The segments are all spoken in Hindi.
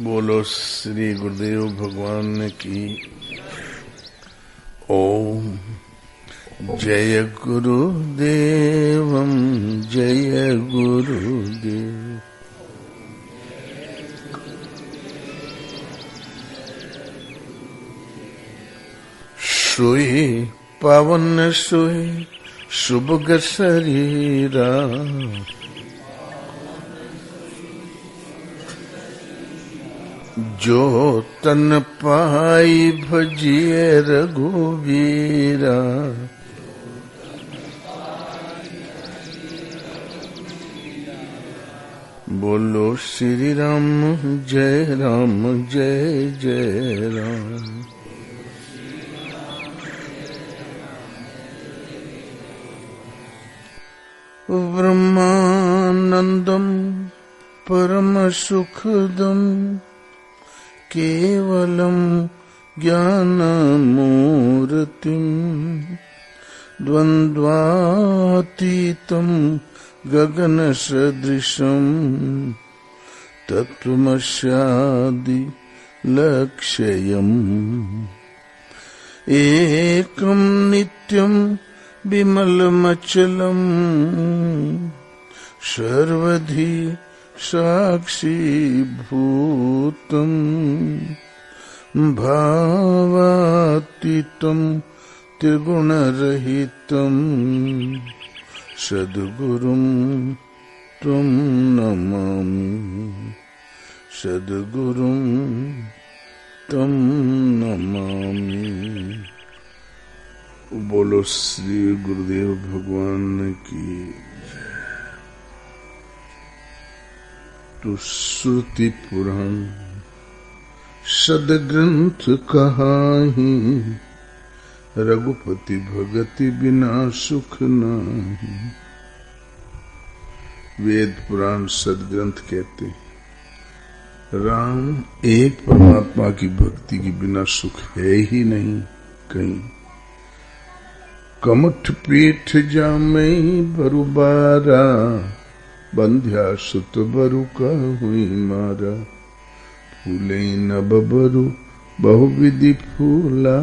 बोलो श्री गुरुदेव भगवान की। ओम जय गुरुदेवम जय गुरुदेव। सोए पावन सोए सुभग शरीरा, जो तन पाई भजिए रघुवीरा। बोलो श्री राम जय जय राम। ब्रह्मानंदम परम सुखदम केवलम ज्ञानमूर्तिम द्वन्द्वातीतं गगन सदृशं तत्त्वमस्यादि लक्ष्यम्। एकं नित्यं विमलमचलम् सर्वधि साक्षीभूतं भावातीतं त्रिगुणरहितं सद्गुरुं त्वं नमामि, सद्गुरुं त्वं नमामि। बोलो श्री गुरुदेव भगवान की। तो श्रुति पुराण सदग्रंथ कहाहि, रघुपति भगति बिना सुख नाही। वेद पुराण सदग्रंथ कहते हैं राम एक परमात्मा की भक्ति के बिना सुख है ही नहीं कहीं। कमठ पीठ जामै बरुबारा, बंध्या सुत बरु का हुई मारा। फूले नभ बरु बहुविधि फूला,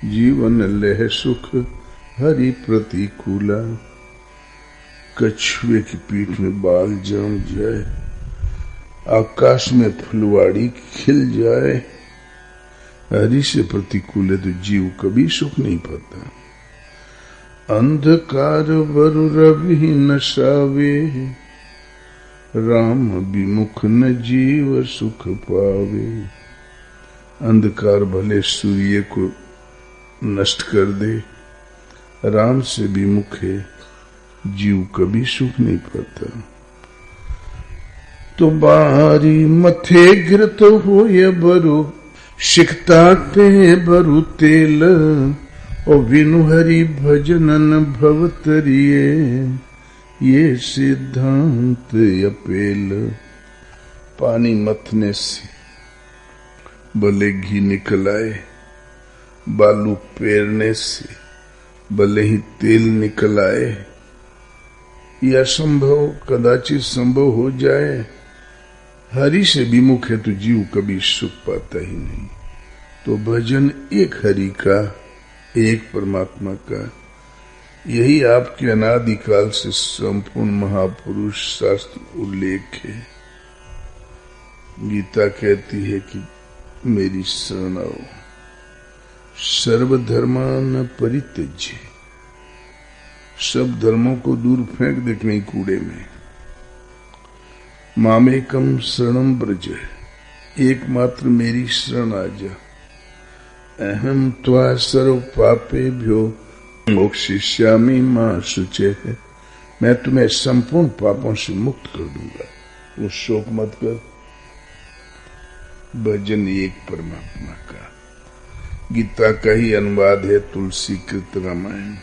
जीवन लह सुख हरि प्रतिकूला। कछुए की पीठ में बाल जम जाए, आकाश में फुलवाड़ी खिल जाए, हरि से प्रतिकूल है तो जीव कभी सुख नहीं पाता। अंधकार बरु रवि नशावे, राम विमुख न जीव सुख पावे। अंधकार भले सूर्य को नष्ट कर दे, राम से विमुख है जीव कभी सुख नहीं पाता। तो बारी मथे घृत हो ये बरु, सिकताते बरु तेल। और विनु हरि भजनन भवतरिये, ये सिद्धांत अपेल। पानी मथने से भले घी निकल आए, बालू पेरने से भले ही तेल निकल आए, यह संभव कदाचित संभव हो जाए। हरि से विमुख है तो जीव कभी सुख पाता ही नहीं। तो भजन एक हरि का, एक परमात्मा का, यही आपके अनादिकाल से संपूर्ण महापुरुष शास्त्र उल्लेख है। गीता कहती है कि मेरी शरण आओ, सर्वधर्मान परित्यज्य। सब धर्मों को दूर फेंक दे कहीं कूड़े में। मामेकम शरणम ब्रज, एकमात्र मेरी शरण आ जा। अहम त्वा सर्व पापेभ्यो मोक्षयिष्यामि मा शुचेः। मैं तुम्हें संपूर्ण पापों से मुक्त कर दूंगा, वो शोक मत कर। भजन एक परमात्मा का। गीता का ही अनुवाद है तुलसी कृत रामायण।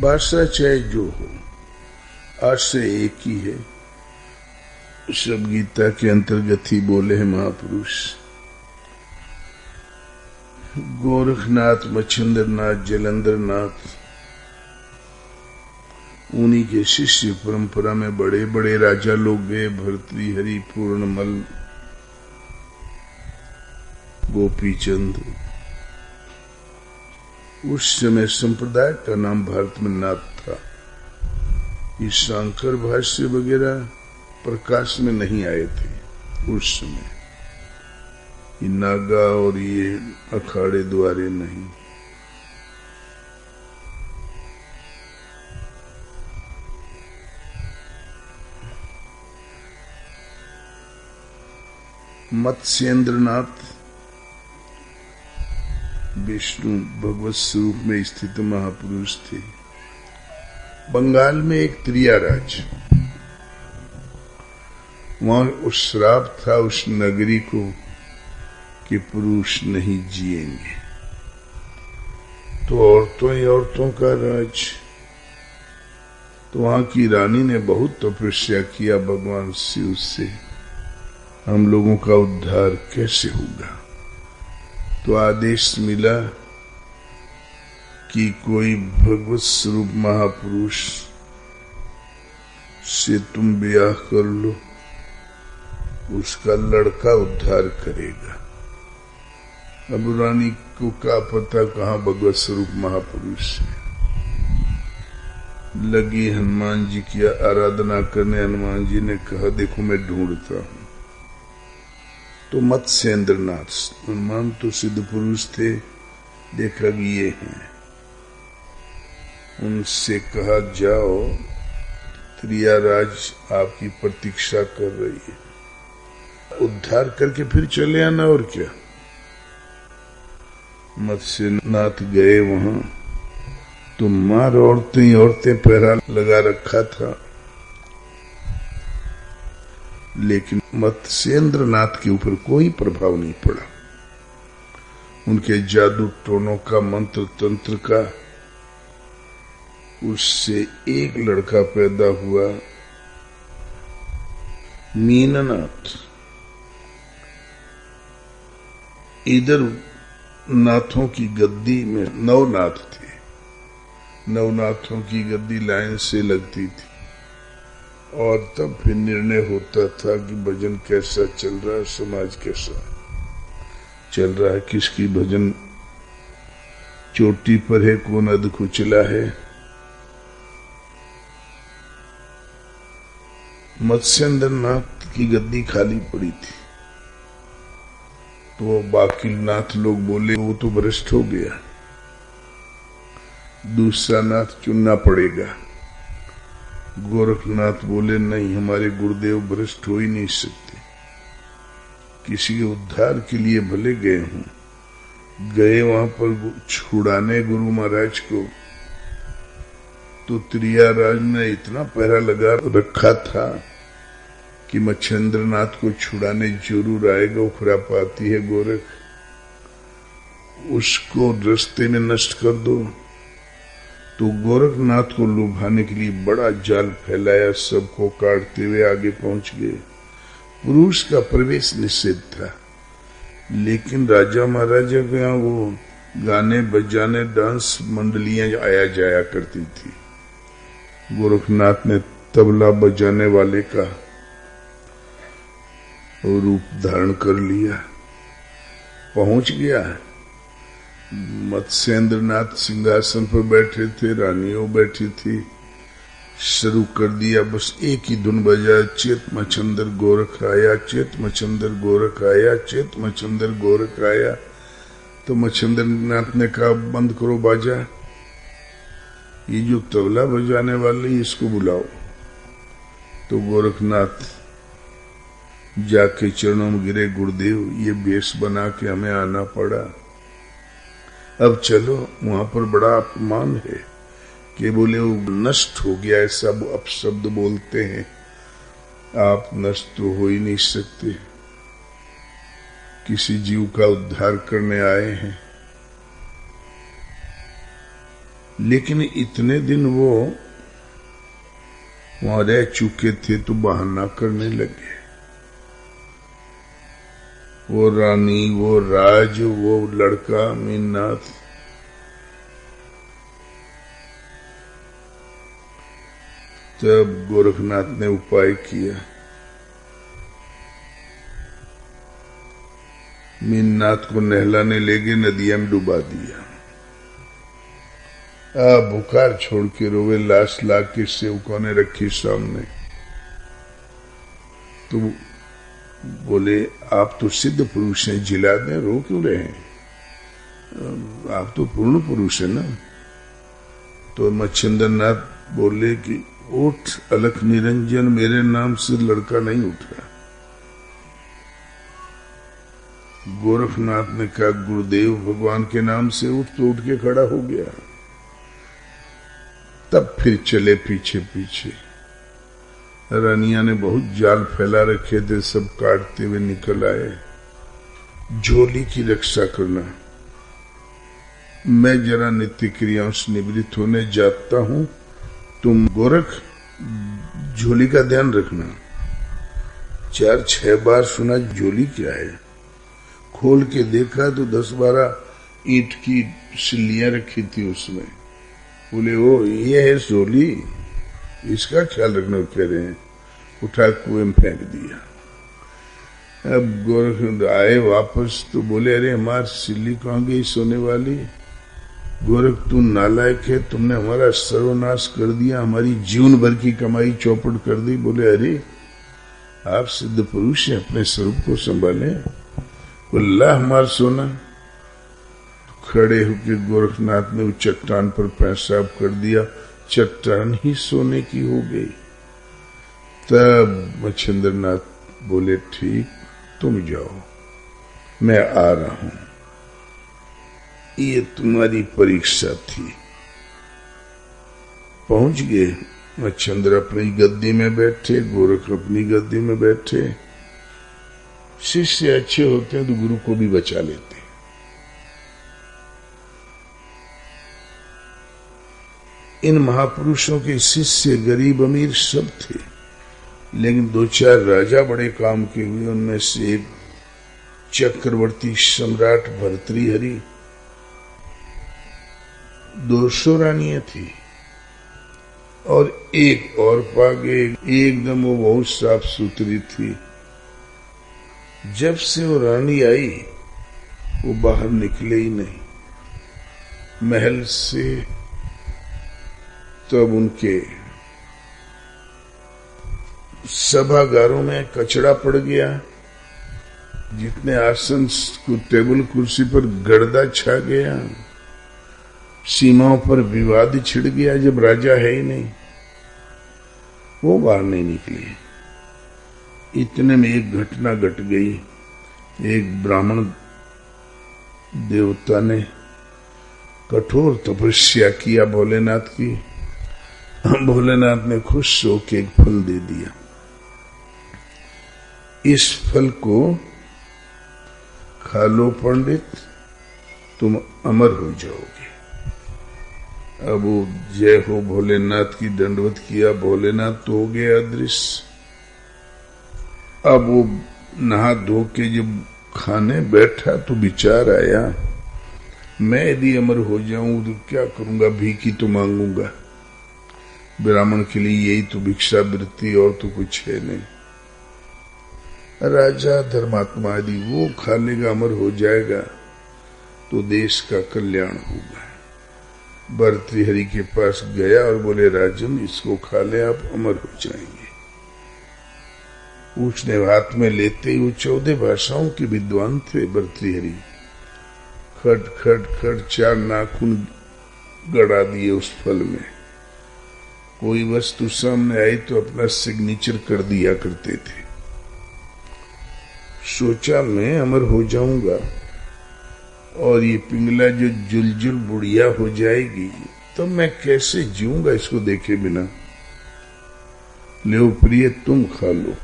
भाषा चाहे जो हो, आशय एक ही है। सब गीता के अंतर्गत ही बोले हैं महापुरुष। गोरखनाथ, मच्छिंद्रनाथ, जलंधरनाथ, उन्हीं के शिष्य परंपरा में बड़े बड़े राजा लोग गए, भर्तृहरि, पूर्णमल, गोपीचंद। उस समय संप्रदाय का नाम भारत में नाथ था। ये शांकर भाष्य वगैरह प्रकाश में नहीं आए थे उस समय, ये नागा और ये अखाड़े द्वारे नहीं। मत्स्येंद्रनाथ विष्णु भगवत स्वरूप में स्थित महापुरुष थे। बंगाल में एक त्रियाराज, वहां उस श्राप था उस नगरी को कि पुरुष नहीं जिएंगे, तो औरतों ही औरतों का राज। तो वहां की रानी ने बहुत तपस्या किया भगवान शिव से, हम लोगों का उद्धार कैसे होगा। तो आदेश मिला कि कोई भगवत स्वरूप महापुरुष से तुम ब्याह कर लो, उसका लड़का उद्धार करेगा। अब रानी को क्या पता कहाँ भगवत स्वरूप महापुरुष है। लगी हनुमान जी की आराधना करने। हनुमान जी ने कहा देखो मैं ढूंढता हूं। तो मत्स्येंद्रनाथ, हनुमान तो सिद्ध पुरुष थे, देखा कि ये हैं। उनसे कहा जाओ, त्रियाराज आपकी प्रतीक्षा कर रही है, उद्धार करके फिर चले आना और क्या। मत्स्यनाथ गए वहां, तो मार औरतें पहरा लगा रखा था, लेकिन मत्स्येंद्रनाथ के ऊपर कोई प्रभाव नहीं पड़ा। उनके जादू टोनों का, मंत्र तंत्र का, उससे एक लड़का पैदा हुआ, मीननाथ। इधर नाथों की गद्दी में 9 नाथ थे, 9 नाथों की गद्दी लाइन से लगती थी, और तब फिर निर्णय होता था कि भजन कैसा चल रहा है, समाज कैसा चल रहा है, किसकी भजन चोटी पर है, कौन अध कुचला है। मत्स्येंद्रनाथ की गद्दी खाली पड़ी थी, तो बाकी नाथ लोग बोले वो तो भ्रष्ट हो गया, दूसरा नाथ चुनना पड़ेगा। गोरखनाथ बोले नहीं, हमारे गुरुदेव भ्रष्ट हो ही नहीं सकते, किसी के उद्धार के लिए भले गए हूं। गए वहां पर छुड़ाने गुरु महाराज को, तो त्रियाराज ने इतना पहरा लगा रखा था कि मत्स्येंद्रनाथ को छुड़ाने जरूर आएगा, वो खुरापाती है गोरख, उसको रास्ते में नष्ट कर दो। तो गोरखनाथ को लुभाने के लिए बड़ा जाल फैलाया, सबको काटते हुए आगे पहुंच गए। पुरुष का प्रवेश निषेध था, लेकिन राजा महाराजा के यहाँ वो गाने बजाने डांस मंडलियां आया जाया करती थी। गोरखनाथ ने तबला बजाने वाले का रूप धारण कर लिया, पहुंच गया। मत्स्येंद्रनाथ सिंहासन पर बैठे थे, रानियों बैठी थी, शुरू कर दिया, बस एक ही धुन बजा, चेत मच्छंदर गोरख आया, चेत मच्छंदर गोरख आया, चेत मच्छंदर गोरख आया। तो मच्छेंद्रनाथ ने कहा बंद करो बाजा, ये जो तबला बजाने वाले इसको बुलाओ। तो गोरखनाथ जाके चरणों में गिरे, गुरुदेव ये वेश बना के हमें आना पड़ा, अब चलो। वहां पर बड़ा अपमान है कि बोले वो नष्ट हो गया, ऐसा अपशब्द बोलते हैं, आप नष्ट तो हो ही नहीं सकते, किसी जीव का उद्धार करने आए हैं। लेकिन इतने दिन वो वहां रह चुके थे तो बहाना करने लगे, वो रानी, वो राज, वो लड़का मीननाथ। तब गोरखनाथ ने उपाय किया, मीननाथ को नहलाने ले गए, नदिया में डुबा दिया। बुखार छोड़ के रोवे, लाश ला के सेवकों ने रखी सामने। तो बोले, आप तो सिद्ध पुरुष हैं, जिला दें, रो क्यों रहे हैं? आप तो पूर्ण पुरुष है ना। तो मच्छिंद्र नाथ बोले कि उठ अलख निरंजन, मेरे नाम से लड़का नहीं उठ रहा। गोरखनाथ ने कहा, गुरुदेव भगवान के नाम से उठ, तो उठ के खड़ा हो गया। तब फिर चले पीछे पीछे। रानिया ने बहुत जाल फैला रखे थे, सब काटते हुए निकल आए। झोली की रक्षा करना। मैं जरा नित्य क्रियाओं से निवृत्त होने जाता हूं, तुम गोरख झोली का ध्यान रखना। 4-6 बार सुना झोली क्या है, खोल के देखा तो 10-12 ईंट की सिल्लियां रखी थी उसमें। बोले, ओ ये है झोली, इसका ख्याल रखना कह रहे हैं। उठा कुएं में फेंक दिया। अब गोरख आए वापस तो बोले, अरे हमारी सिल्ली कहाँ गई सोने वाली? गोरख, तू नालायक है, तुमने हमारा सर्वनाश कर दिया, हमारी जीवन भर की कमाई चौपट कर दी। बोले, अरे आप सिद्ध पुरुष हैं, अपने स्वरूप को संभाले। बोला, हमारा सोना। खड़े होकर गोरखनाथ ने उस चट्टान पर पेशाब कर दिया, चट्टान ही सोने की हो गई। तब मच्छिंद्र नाथ बोले, ठीक, तुम जाओ, मैं आ रहा हूं। ये तुम्हारी परीक्षा थी। पहुंच गए। मच्छिंद्र अपनी गद्दी में बैठे, गोरख अपनी गद्दी में बैठे। शिष्य अच्छे होते हैं तो गुरु को भी बचा लेते हैं। इन महापुरुषों के शिष्य गरीब अमीर सब थे, लेकिन 2-4 राजा बड़े काम के हुए। उनमें से एक चक्रवर्ती सम्राट भर्तृहरि, 200 रानियां थी, और एक और पागे, एकदम वो बहुत साफ सुथरी थी। जब से वो रानी आई वो बाहर निकले ही नहीं महल से। तब उनके सभागारों में कचड़ा पड़ गया, जितने आसन को टेबल कुर्सी पर गर्दा छा गया, सीमाओं पर विवाद छिड़ गया। जब राजा है ही नहीं, वो बाहर नहीं निकले। इतने में एक घटना घट गई। एक ब्राह्मण देवता ने कठोर तपस्या किया भोलेनाथ की। भोलेनाथ ने खुश होकर एक फल दे दिया, इस फल को खा लो पंडित, तुम अमर हो जाओगे। अब वो जय हो भोलेनाथ की दंडवत किया। भोलेनाथ तो हो गए अदृश्य। अब वो नहा धो के जब खाने बैठा तो विचार आया, मैं यदि अमर हो जाऊं तो क्या करूंगा? भीख ही तो मांगूंगा। ब्राह्मण के लिए यही तो भिक्षा वृत्ति, और तो कुछ है नहीं। राजा धर्मात्मा यदि वो खा लेगा, अमर हो जाएगा, तो देश का कल्याण होगा। भर्तृहरि के पास गया और बोले, राजन इसको खा ले, आप अमर हो जाएंगे। उसने हाथ में लेते ही वो 14 भाषाओं के विद्वान थे भर्तृहरि। खट खट खट 4 नाखून गड़ा दिए उस फल में। कोई वस्तु सामने आई तो अपना सिग्नेचर कर दिया करते थे। सोचा मैं अमर हो जाऊंगा और ये पिंगला जो जुलजुल बुढ़िया हो जाएगी, तो मैं कैसे जीऊंगा इसको देखे बिना। ले प्रिय, तुम खा लो,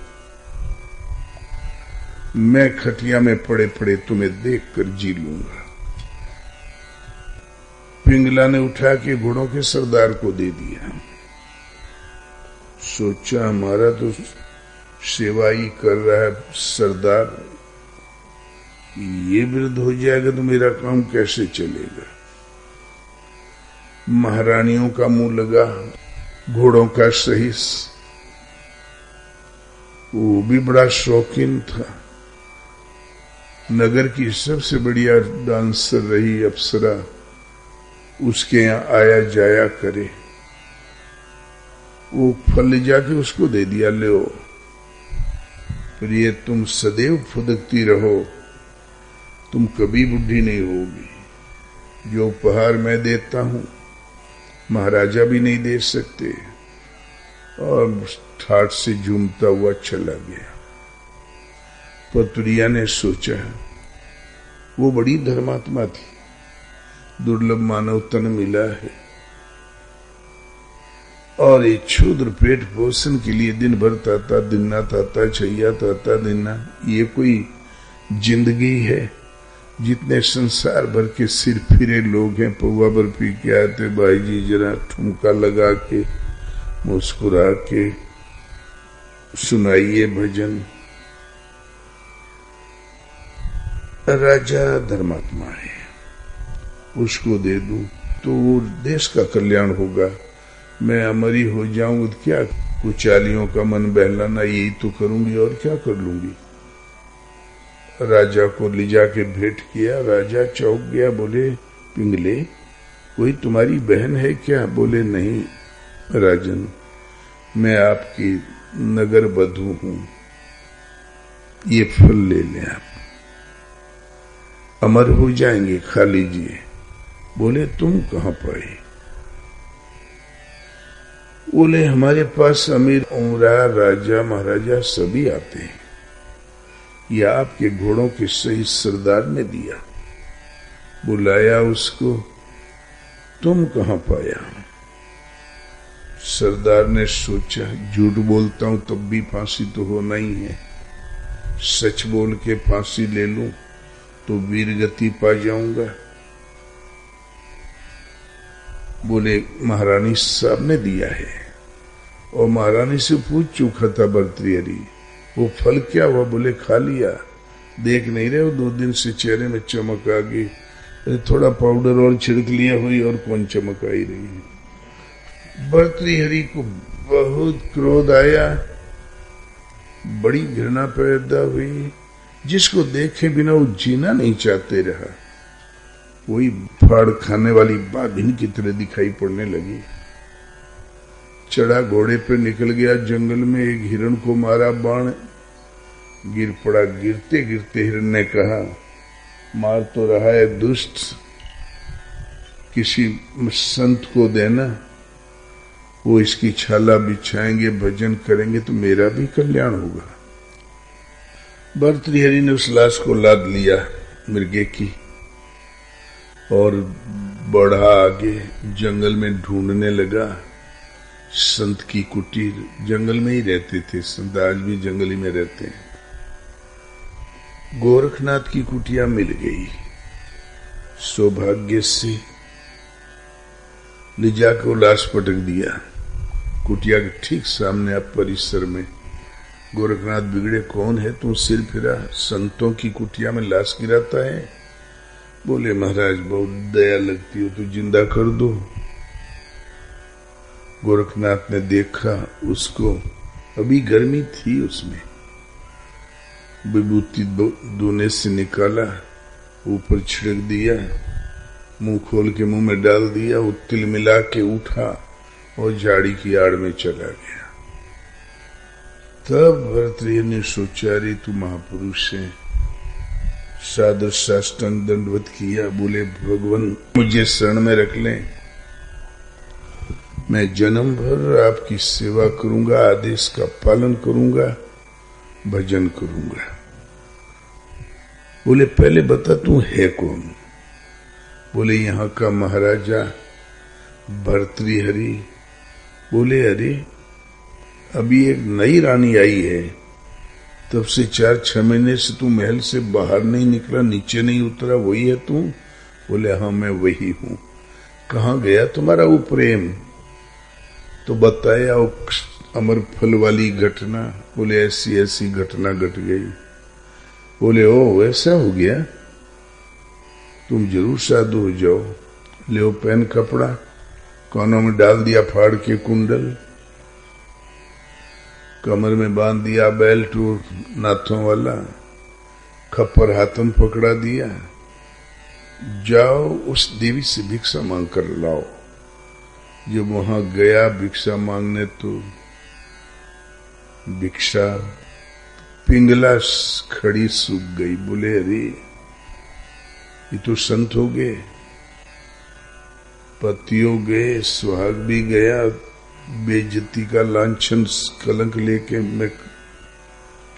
मैं खटिया में पड़े पड़े तुम्हें देखकर जी लूंगा। पिंगला ने उठा के घोड़ों के सरदार को दे दिया। सोचा हमारा तो सेवा ही कर रहा है सरदार, ये विरुद्ध हो जाएगा तो मेरा काम कैसे चलेगा। महारानियों का मुंह लगा, घोड़ों का सही, वो भी बड़ा शौकीन था। नगर की सबसे बढ़िया डांसर रही अप्सरा उसके यहाँ आया जाया करे। वो फल ले जाके उसको दे दिया, ले प्रिय तुम सदैव फुदकती रहो, तुम कभी बुढ़ी नहीं होगी। जो उपहार मैं देता हूं महाराजा भी नहीं दे सकते। और ठाठ से झूमता हुआ चला गया। पतुरिया ने सोचा वो बड़ी धर्मात्मा थी, दुर्लभ मानव तन मिला है और एक क्षुद्र पेट पोषण के लिए दिन भर ताता दिनना ताता छैया ताता दिनना, ये कोई जिंदगी है? जितने संसार भर के सिर फिरे लोग हैं, पौवा बर्फी के आते भाई जी जरा ठुमका लगा के मुस्कुरा के सुनाइए भजन। राजा धर्मात्मा है, उसको दे दूं तो देश का कल्याण होगा, मैं अमर ही हो जाऊं तो क्या, कुचालियों का मन बहलाना यही तो करूंगी और क्या कर लूंगी। राजा को ले जाके भेंट किया। राजा चौंक गया, बोले पिंगले कोई तुम्हारी बहन है क्या? बोले नहीं राजन, मैं आपकी नगर बधू हूं, ये फल ले लें, आप अमर हो जाएंगे, खा लीजिए। बोले तुम कहां पाए? बोले हमारे पास अमीर उमरा राजा महाराजा सभी आते हैं, ये आपके घोड़ों के सही सरदार ने दिया, बुलाया उसको, तुम कहां पाया? सरदार ने सोचा झूठ बोलता हूं तब भी फांसी तो होना ही है, सच बोल के फांसी ले लूं तो वीरगति पा जाऊंगा। बोले महारानी साहब ने दिया है। और महारानी से पूछ चुका था भर्तृहरि, वो फल क्या हुआ? बोले खा लिया। देख नहीं रहे हो 2 दिन से चेहरे में चमक आ गई, थोड़ा पाउडर और छिड़क लिया हुई और कौन चमक आई रही है। भर्तृहरि को बहुत क्रोध आया, बड़ी घृणा पैदा हुई, जिसको देखे बिना वो जीना नहीं चाहते रहा। वही फाड़ खाने वाली बाघिन की तरह दिखाई पड़ने लगी। चढ़ा घोड़े पे निकल गया जंगल में, एक हिरण को मारा बाण, गिर पड़ा। गिरते गिरते हिरण ने कहा मार तो रहा है दुष्ट, किसी संत को देना, वो इसकी छाला बिछाएंगे, भजन करेंगे तो मेरा भी कल्याण होगा। भर्तृहरि ने उस लाश को लाद लिया मृगे की और बढ़ा आगे जंगल में ढूंढने लगा। संत की कुटीर, जंगल में ही रहते थे संत, आज भी जंगल ही में रहते हैं। गोरखनाथ की कुटिया मिल गई। सौभाग्य से ले जाकर लाश पटक दिया कुटिया के ठीक सामने। आप परिसर में गोरखनाथ बिगड़े, कौन है तू? सिर फिरा, संतों की कुटिया में लाश गिराता है। बोले महाराज बहुत दया लगती हो तो जिंदा कर दो। गोरखनाथ ने देखा उसको, अभी गर्मी थी उसमें, विभूति दोने से निकाला, ऊपर छिड़क दिया, मुंह खोल के मुंह में डाल दिया, वो तिल मिला के उठा और झाड़ी की आड़ में चला गया। तब भर्तृहरि ने सोचा रे तू महापुरुष है, सादर साष्टांग दंडवत किया। बोले भगवान मुझे शरण में रख लें, मैं जन्म भर आपकी सेवा करूंगा, आदेश का पालन करूंगा, भजन करूंगा। बोले पहले बता तू है कौन? बोले यहाँ का महाराजा भर्तृहरि। बोले अरे अभी एक नई रानी आई है, तब से 4-6 महीने से तू महल से बाहर नहीं निकला, नीचे नहीं उतरा, वही है तू? बोले हाँ मैं वही हूं। कहाँ गया तुम्हारा वो प्रेम? तो बताया वो अमर फल वाली घटना। बोले ऐसी ऐसी घटना घट गई। बोले ओ ऐसा हो गया, तुम जरूर साधु हो जाओ, ले पहन कपड़ा, कानों में डाल दिया फाड़ के कुंडल, कमर में बांध दिया बेल्ट और नाथों वाला, खप्पर हाथों में पकड़ा दिया, जाओ उस देवी से भिक्षा मांग कर लाओ। जब वहां गया भिक्षा मांगने तो भिक्षा पिंगला खड़ी सूख गई। बोले अरे ये तो संत हो गए, पतियों गए, सुहाग भी गया, बेइज्जती का लांछन कलंक लेके मैं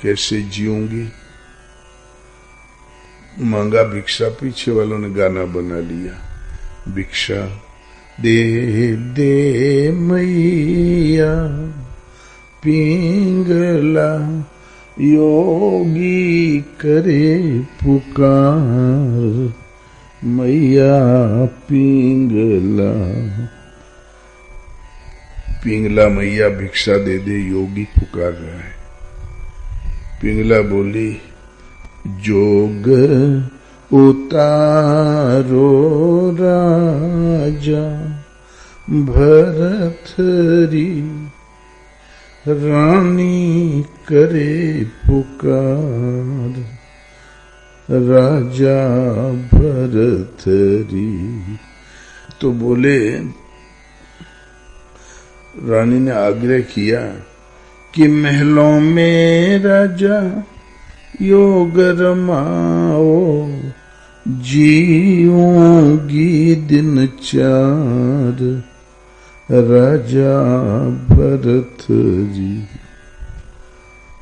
कैसे जीऊंगी। मांगा भिक्षा, पीछे वालों ने गाना बना लिया, भिक्षा दे दे मैया पिंगला योगी करे पुकार, मैया पिंगला। पिंगला मैया भिक्षा दे दे, योगी पुकार रहा है। पिंगला बोली जोग उतारो राजा भरथरी, रानी करे पुकार, राजा भरथरी। तो बोले, रानी ने आग्रह किया कि महलों में राजा योग रमाओ, जीऊंगी दिन चार, राजा भरत जी।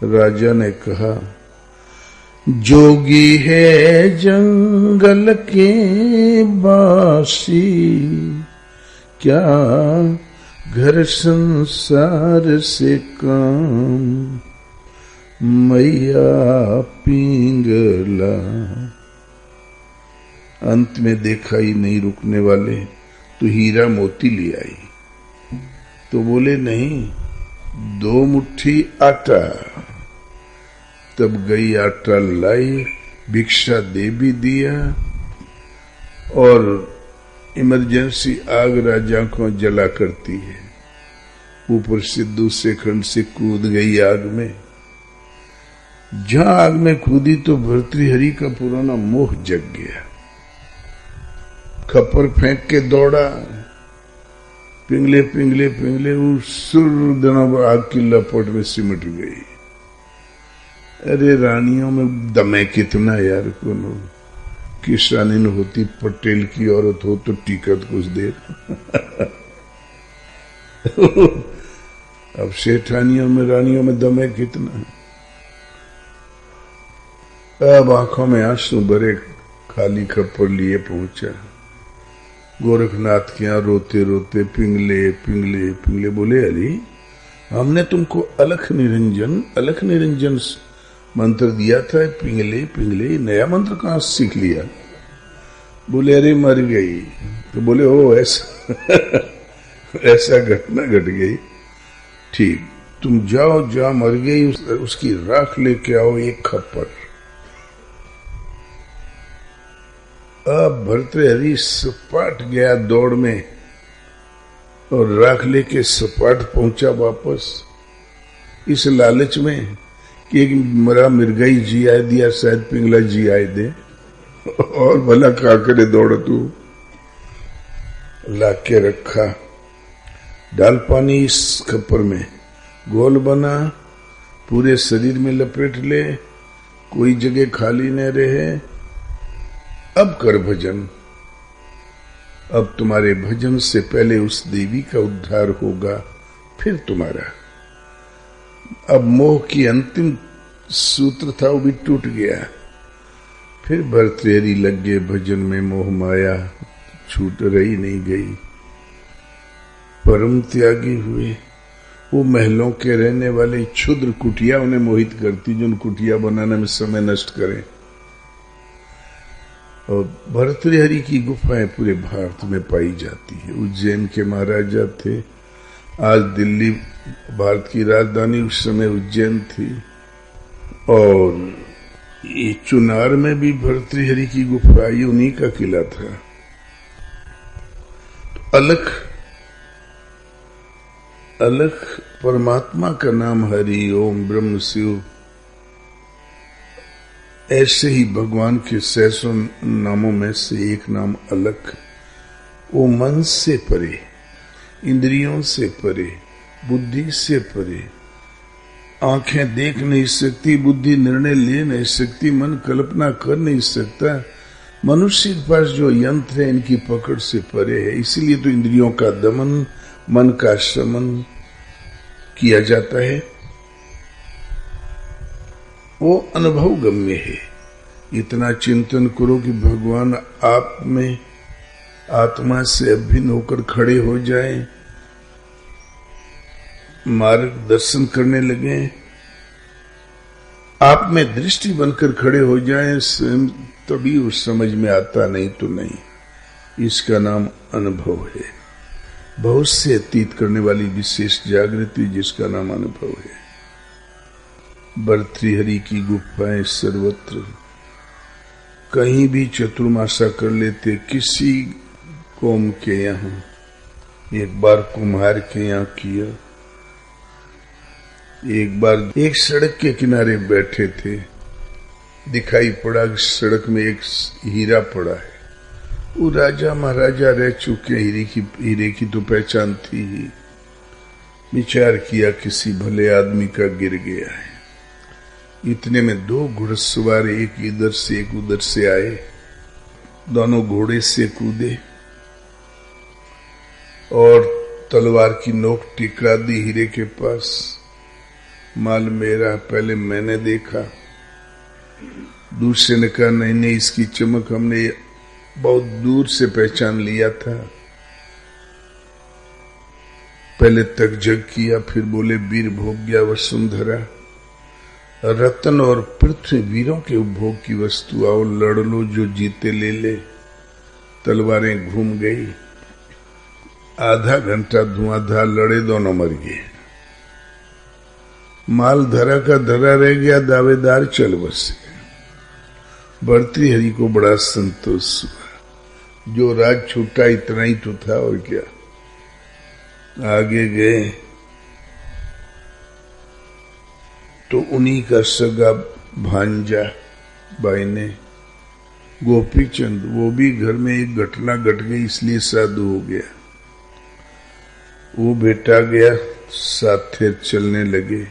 राजा ने कहा जोगी है जंगल के बासी, क्या घर संसार से काम, मैया पिंगला। अंत में देखा ही नहीं रुकने वाले तो हीरा मोती ले आई। तो बोले नहीं, 2 मुट्ठी आटा। तब गई आटा लाई, भिक्षा दे भी दिया, और इमरजेंसी आग राजा को जला करती है, ऊपर से दूसरे खंड से कूद गई आग में। जहां आग में कूदी तो भर्तृहरि का पुराना मोह जग गया, खप्पर फेंक के दौड़ा, पिंगले पिंगले पिंगले उस सुर आग की लपट में सिमट गई। अरे रानियों में दमे कितना यार, कोनो किस रानी न होती, पटेल की औरत हो तो टिकट कुछ देर। अब सेठानियों में रानियों में दमे कितना। अब आंखों में आंसू भरे खाली खप्पर लिए पहुंचा गोरखनाथ के यहाँ, रोते रोते पिंगले पिंगले पिंगले। बोले अरे हमने तुमको अलख निरंजन मंत्र दिया था, पिंगले पिंगले नया मंत्र कहां सीख लिया। बोले अरे मर गई। तो बोले ओ ऐसा ऐसा घटना घट गई, ठीक, तुम जाओ जहां मर गई उसकी राख लेके आओ 1 खप्पर। अब भर्तृहरि सपाट गया दौड़ में और राख लेके सपाट पहुंचा वापस, इस लालच में कि एक मरा मिर्गाई जी आए दिया, शायद पिंगला जी आए दे, और भला खा करे दौड़। तू ला के रखा, डाल पानी इस खप्पर में, गोल बना, पूरे शरीर में लपेट ले, कोई जगह खाली न रहे। अब कर भजन, अब तुम्हारे भजन से पहले उस देवी का उद्धार होगा, फिर तुम्हारा। अब मोह की अंतिम सूत्र था वो भी टूट गया। फिर भर्तृहरि लग गए भजन में, मोह माया छूट रही नहीं गई। परम त्यागी हुए। वो महलों के रहने वाले क्षुद्र कुटिया उन्हें मोहित करती, जो उन कुटिया बनाने में समय नष्ट करें। और भर्तृहरि की गुफाएं पूरे भारत में पाई जाती है। उज्जैन के महाराजा थे, आज दिल्ली भारत की राजधानी उस समय उज्जैन थी, और ये चुनार में भी भर्तृहरि की गुफा, ये उन्हीं का किला था। तो अलख अलख परमात्मा का नाम हरि, ओम, ब्रह्म, शिव, ऐसे ही भगवान के सैकड़ों नामों में से एक नाम अलख। वो मन से परे, इंद्रियों से परे, बुद्धि से परे। आंखें देख नहीं सकती, बुद्धि निर्णय ले नहीं सकती, मन कल्पना कर नहीं सकता। मनुष्य के पास जो यंत्र है इनकी पकड़ से परे है। इसीलिए तो इंद्रियों का दमन, मन का शमन किया जाता है। वो अनुभव गम्य है। इतना चिंतन करो कि भगवान आप में आत्मा से अभिन्न होकर खड़े हो जाएं, मार्गदर्शन करने लगे, आप में दृष्टि बनकर खड़े हो जाएं, स्वयं तभी उस समझ में आता, नहीं तो नहीं। इसका नाम अनुभव है। बहुत से अतीत करने वाली विशेष जागृति जिसका नाम अनुभव है। भर्तृहरि की गुफाएं सर्वत्र, कहीं भी चतुर्मासा कर लेते। किसी कौम के यहाँ, एक बार कुम्हार के यहाँ किया, एक बार एक सड़क के किनारे बैठे थे, दिखाई पड़ा कि सड़क में एक हीरा पड़ा है। वो राजा महाराजा रह चुके, हीरे की तो पहचान थी ही। विचार किया किसी भले आदमी का गिर गया है। इतने में दो घुड़सवार, एक इधर से एक उधर से आए, दोनों घोड़े से कूदे और तलवार की नोक टिका दी हीरे के पास। माल मेरा, पहले मैंने देखा। दूसरे ने कहा नहीं नहीं, इसकी चमक हमने बहुत दूर से पहचान लिया था। पहले तक जग किया, फिर बोले वीर भोग्या वसुंधरा, रत्न और पृथ्वी वीरों के उपभोग की वस्तु, आओ लड़ लो, जो जीते ले ले। तलवारें घूम गई, आधा घंटा धुआंधार लड़े, दोनों मर गए। माल धरा का धरा रह गया, दावेदार चल बसे। भर्तृहरि को बड़ा संतोष हुआ, जो राज छूटा इतना ही तो था और क्या। आगे गए तो उन्हीं का सगा भांजा भाई ने, गोपी चंद, वो भी घर में एक घटना घट गई इसलिए साधु हो गया। वो बेटा गया, साथ चलने लगे।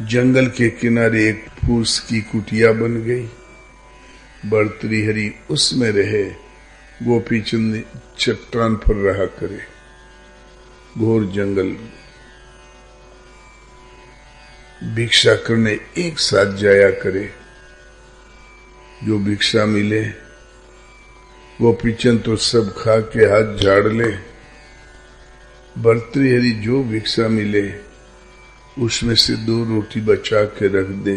जंगल के किनारे एक फूस की कुटिया बन गई। भर्तृहरि उसमें रहे, गोपी चंद चट्टान पर रहा करे। घोर जंगल, भिक्षा करने एक साथ जाया करे। जो भिक्षा मिले गोपीचंद तो सब खा के हाथ झाड़ ले। भर्तृहरि जो भिक्षा मिले उसमें से 2 रोटी बचा के रख दे।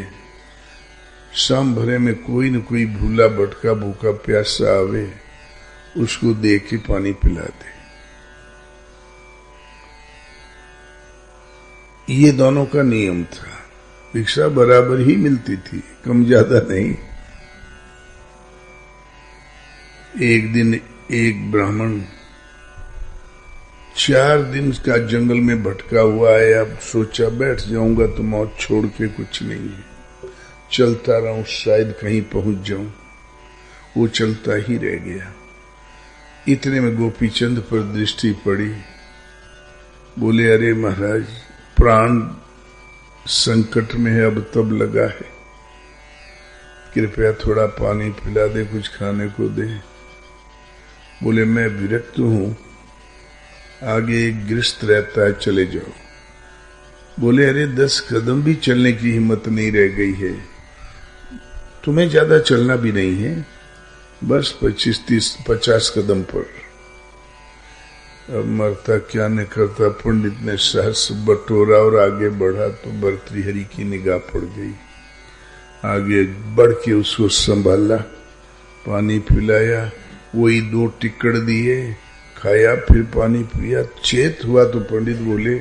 शाम भरे में कोई न कोई भूला भटका भूखा प्यासा आवे, उसको दे के पानी पिला दे। ये दोनों का नियम था। भिक्षा बराबर ही मिलती थी, कम ज्यादा नहीं। एक दिन एक ब्राह्मण 4 दिन का जंगल में भटका हुआ है। अब सोचा बैठ जाऊंगा तो मौत छोड़ के कुछ नहीं है, चलता रहूं, शायद कहीं पहुंच जाऊं। वो चलता ही रह गया। इतने में गोपीचंद पर दृष्टि पड़ी। बोले अरे महाराज, प्राण संकट में है, अब तब लगा है, कृपया थोड़ा पानी पिला दे, कुछ खाने को दे। बोले मैं विरक्त हूं, आगे एक गृहस्थ रहता है, चले जाओ। बोले अरे 10 कदम भी चलने की हिम्मत नहीं रह गई है, तुम्हें ज्यादा चलना भी नहीं है, बस 25-30-50 कदम पर। अब मरता क्या न करता, पंडित ने सहस बटोरा और आगे बढ़ा तो भर्तृहरि की निगाह पड़ गई। आगे बढ़ के उसको संभाला, पानी पिलाया, वही 2 टिक्कड़ दिए, खाया, फिर पानी पिया। चेत हुआ तो पंडित बोले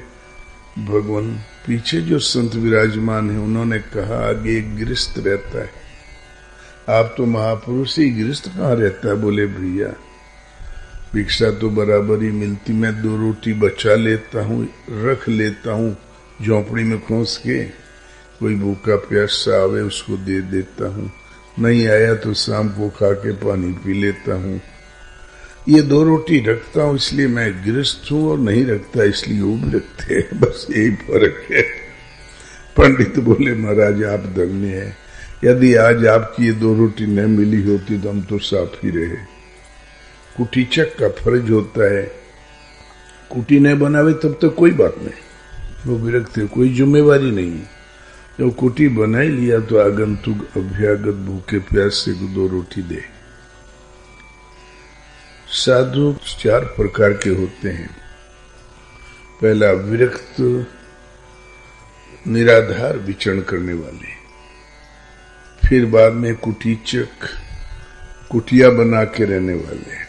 भगवान, पीछे जो संत विराजमान है उन्होंने कहा आगे एक गृहस्थ रहता है, आप तो महापुरुष ही, गृहस्थ कहाँ रहता है? बोले भैया भिक्षा तो बराबर ही मिलती, मैं 2 रोटी बचा लेता हूँ, रख लेता हूँ झोंपड़ी में खोस के, कोई भूखा प्यासा आवे उसको दे देता हूँ, नहीं आया तो शाम को खा के पानी पी लेता हूँ। ये 2 रोटी रखता हूँ इसलिए मैं गृहस्थ हूँ, और नहीं रखता इसलिए वो भी रखते हैं, बस यही फर्क है। पंडित बोले महाराज आप धन्य है, यदि आज आपकी ये 2 रोटी न मिली होती तो हम तो साफ ही रहे। कुटीचक का फर्ज होता है, कुटी न बनावे तब तक कोई बात नहीं, वो विरक्त है, कोई जिम्मेवारी नहीं। जब कुटी बना ही लिया तो आगंतुक अभ्यागत भूखे प्यासे को 2 रोटी दे। साधु 4 प्रकार के होते हैं। पहला विरक्त निराधार विचरण करने वाले, फिर बाद में कुटीचक कुटिया बना के रहने वाले,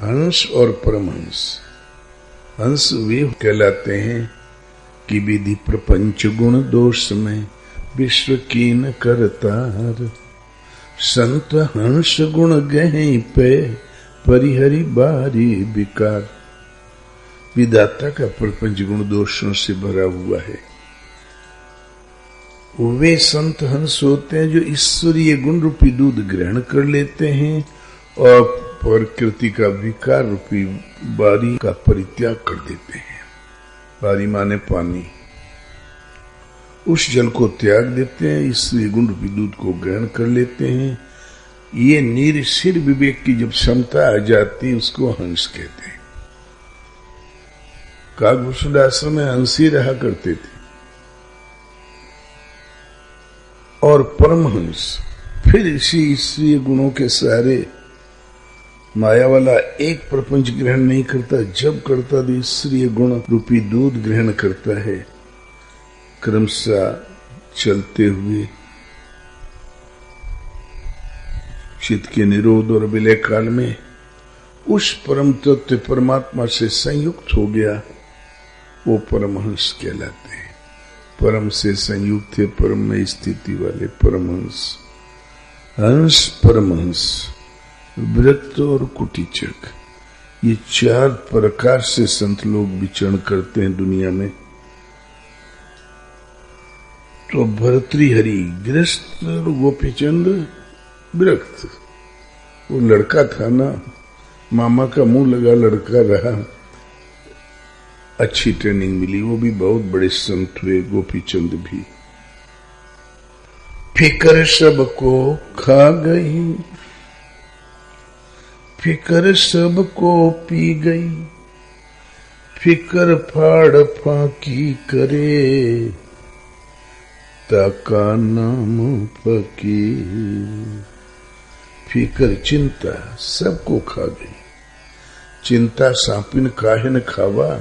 हंस और परमहंस। हंस वे कहलाते हैं कि विधि प्रपंच गुण दोष में विश्व कीन करतार, संत हंस गुण गहे पे परिहरि बारी विकार। विधाता का प्रपंच गुण दोषों से भरा हुआ है। वे संत हंस होते हैं जो ईश्वरीय गुण रूपी दूध ग्रहण कर लेते हैं और प्रकृति का विकार रूपी बारी का परित्याग कर देते हैं। बारी माने पानी, उस जल को त्याग देते हैं, ईश्वरीय गुण रूपी दूध को ग्रहण कर लेते हैं। ये निरसिर विवेक की जब क्षमता आ जाती उसको हंस कहते हैं। काकभूषण आश्रम में हंस ही रहा करते थे। और परमहंस फिर इसी ईश्वरीय गुणों के सहारे माया वाला एक प्रपंच ग्रहण नहीं करता, जब करता तो ईश्वरीय गुण रूपी दूध ग्रहण करता है। क्रमशः चलते हुए चित्त के निरोध और विलय काल में उस परम तत्व परमात्मा से संयुक्त हो गया, वो परमहंस कहलाते हैं। परम से संयुक्त है, परम में स्थिति वाले परमहंस। हंस, परमहंस, विरक्त और कुटीचक, ये 4 प्रकार से संत लोग विचरण करते हैं दुनिया में। तो भर्तृहरि गृहस्थ और गोपीचंद विरक्त। वो लड़का था ना, मामा का मुंह लगा लड़का रहा, अच्छी ट्रेनिंग मिली, वो भी बहुत बड़े संत हुए, गोपीचंद भी। फिकर सबको खा गई, फिकर सबको पी गई, फिकर फाड़ फाकी करे, ताका नाम फकीर। फिकर चिंता सबको खा गई, चिंता सांपिन काहे न खावा,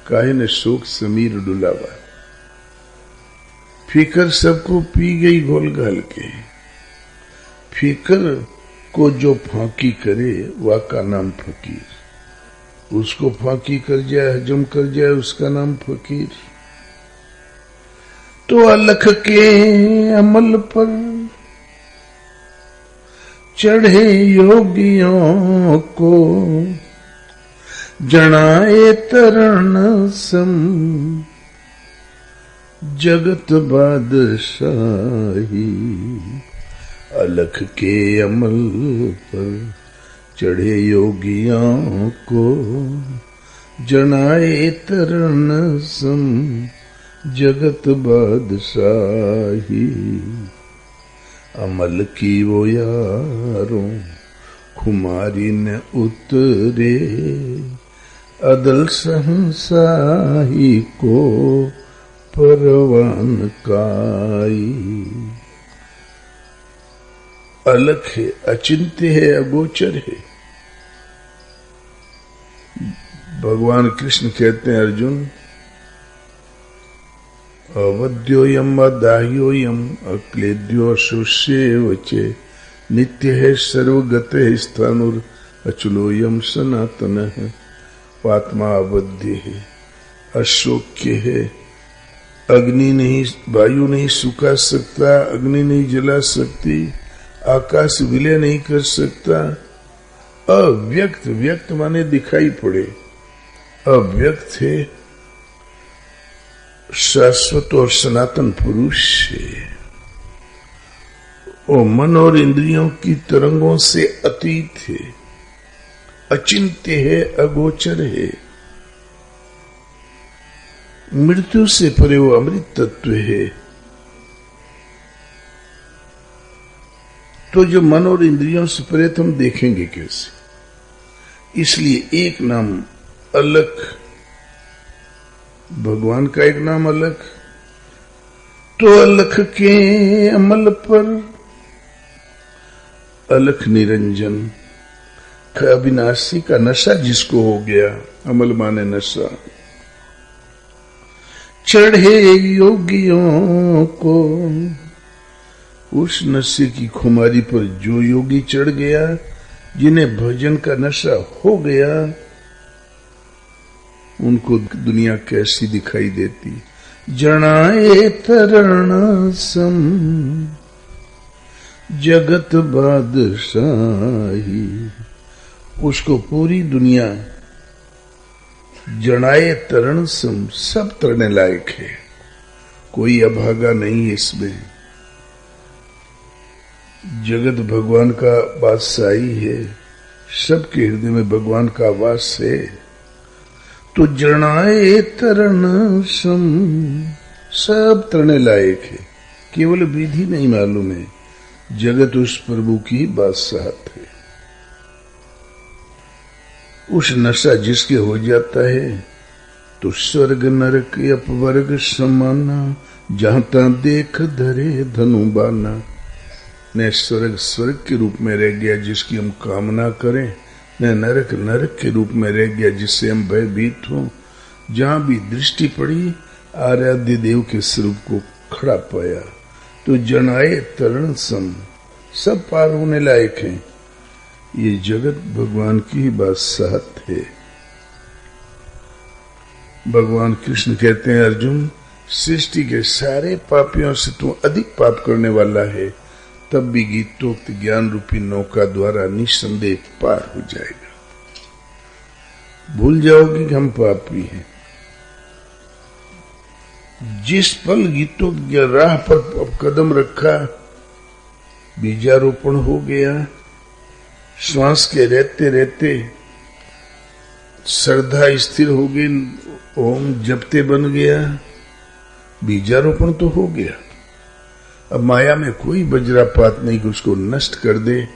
काहे न शोक समीर डुलावा। फिकर सबको पी गई घोल घाल के। फिकर को जो फांकी करे वाका नाम फकीर, उसको फांकी कर जाए, हजम कर जाए, उसका नाम फकीर। तो अलख के अमल पर चढ़े योगियों को, जनाए तरण सम जगत बादशाही। अलख के अमल पर चढ़े योगियों को, जनाए तरण सम जगत बादशाही। अमल की वो यारों खुमारी न उतरे, अदल सहंसाही को परवान काई। अलख है, अचिंत्य है, अगोचर है। भगवान कृष्ण कहते हैं अर्जुन, अवध्योयम अदाह्योयम अक्लेद्यो अशोष्येवचे, नित्य है सर्वगत है स्थानुर अचलोयम सनातन है। आत्मा अवध्य है, अशोक्य है, अग्नि नहीं, वायु नहीं सुखा सकता, अग्नि नहीं जला सकती, आकाश विलय नहीं कर सकता, अव्यक्त, व्यक्त माने दिखाई पड़े, अव्यक्त है शाश्वत और सनातन पुरुष है। वो मन और इंद्रियों की तरंगों से अतीत है, अचिंत्य है, अगोचर है, मृत्यु से परे वो अमृत तत्व है। तो जो मन और इंद्रियों से परे हम देखेंगे कैसे? इसलिए एक नाम अलग, भगवान का एक नाम अलग। तो अलख के अमल पर अलख निरंजन, अविनाशी का नशा जिसको हो गया, अमल माने नशा, चढ़े योगियों को उस नशे की खुमारी पर जो योगी चढ़ गया, जिन्हें भजन का नशा हो गया, उनको दुनिया कैसी दिखाई देती। जनाए तरण सम जगत बादशाही, उसको पूरी दुनिया जनाए तरण सम, सब तरने लायक है, कोई अभागा नहीं है इसमें। जगत भगवान का बादशाही है, सबके हृदय में भगवान का वास है। तो जनाए तरण सम, सब तरने लायक है, केवल विधि नहीं मालूम है। जगत उस प्रभु की बादशाहत है। उस नशा जिसके हो जाता है तो स्वर्ग नरक अपवर्ग समाना, जहां ता देख धरे धनुबाना। न स्वर्ग स्वर्ग के रूप में रह गया जिसकी हम कामना करें, न नरक नरक के रूप में रह गया जिससे हम भयभीत हों। जहां भी दृष्टि पड़ी आराध्य देव के स्वरूप को खड़ा पाया। तो जनाए तरण सम, सब पार होने लायक हैं। ये जगत भगवान की बादशाहत है। भगवान कृष्ण कहते हैं, अर्जुन सृष्टि के सारे पापियों से तू अधिक पाप करने वाला है, तब भी गीतोक्त ज्ञान रूपी नौका द्वारा निस्संदेह पार हो जाएगा। भूल जाओगे कि हम पापी हैं। जिस पल गीतोक्त राह पर कदम रखा, बीजारोपण हो गया। श्वास के रहते रहते श्रद्धा स्थिर हो गई, ओम जपते बन गया, बीजारोपण तो हो गया। अब माया में कोई वज्रापात नहीं कि उसको नष्ट कर दे।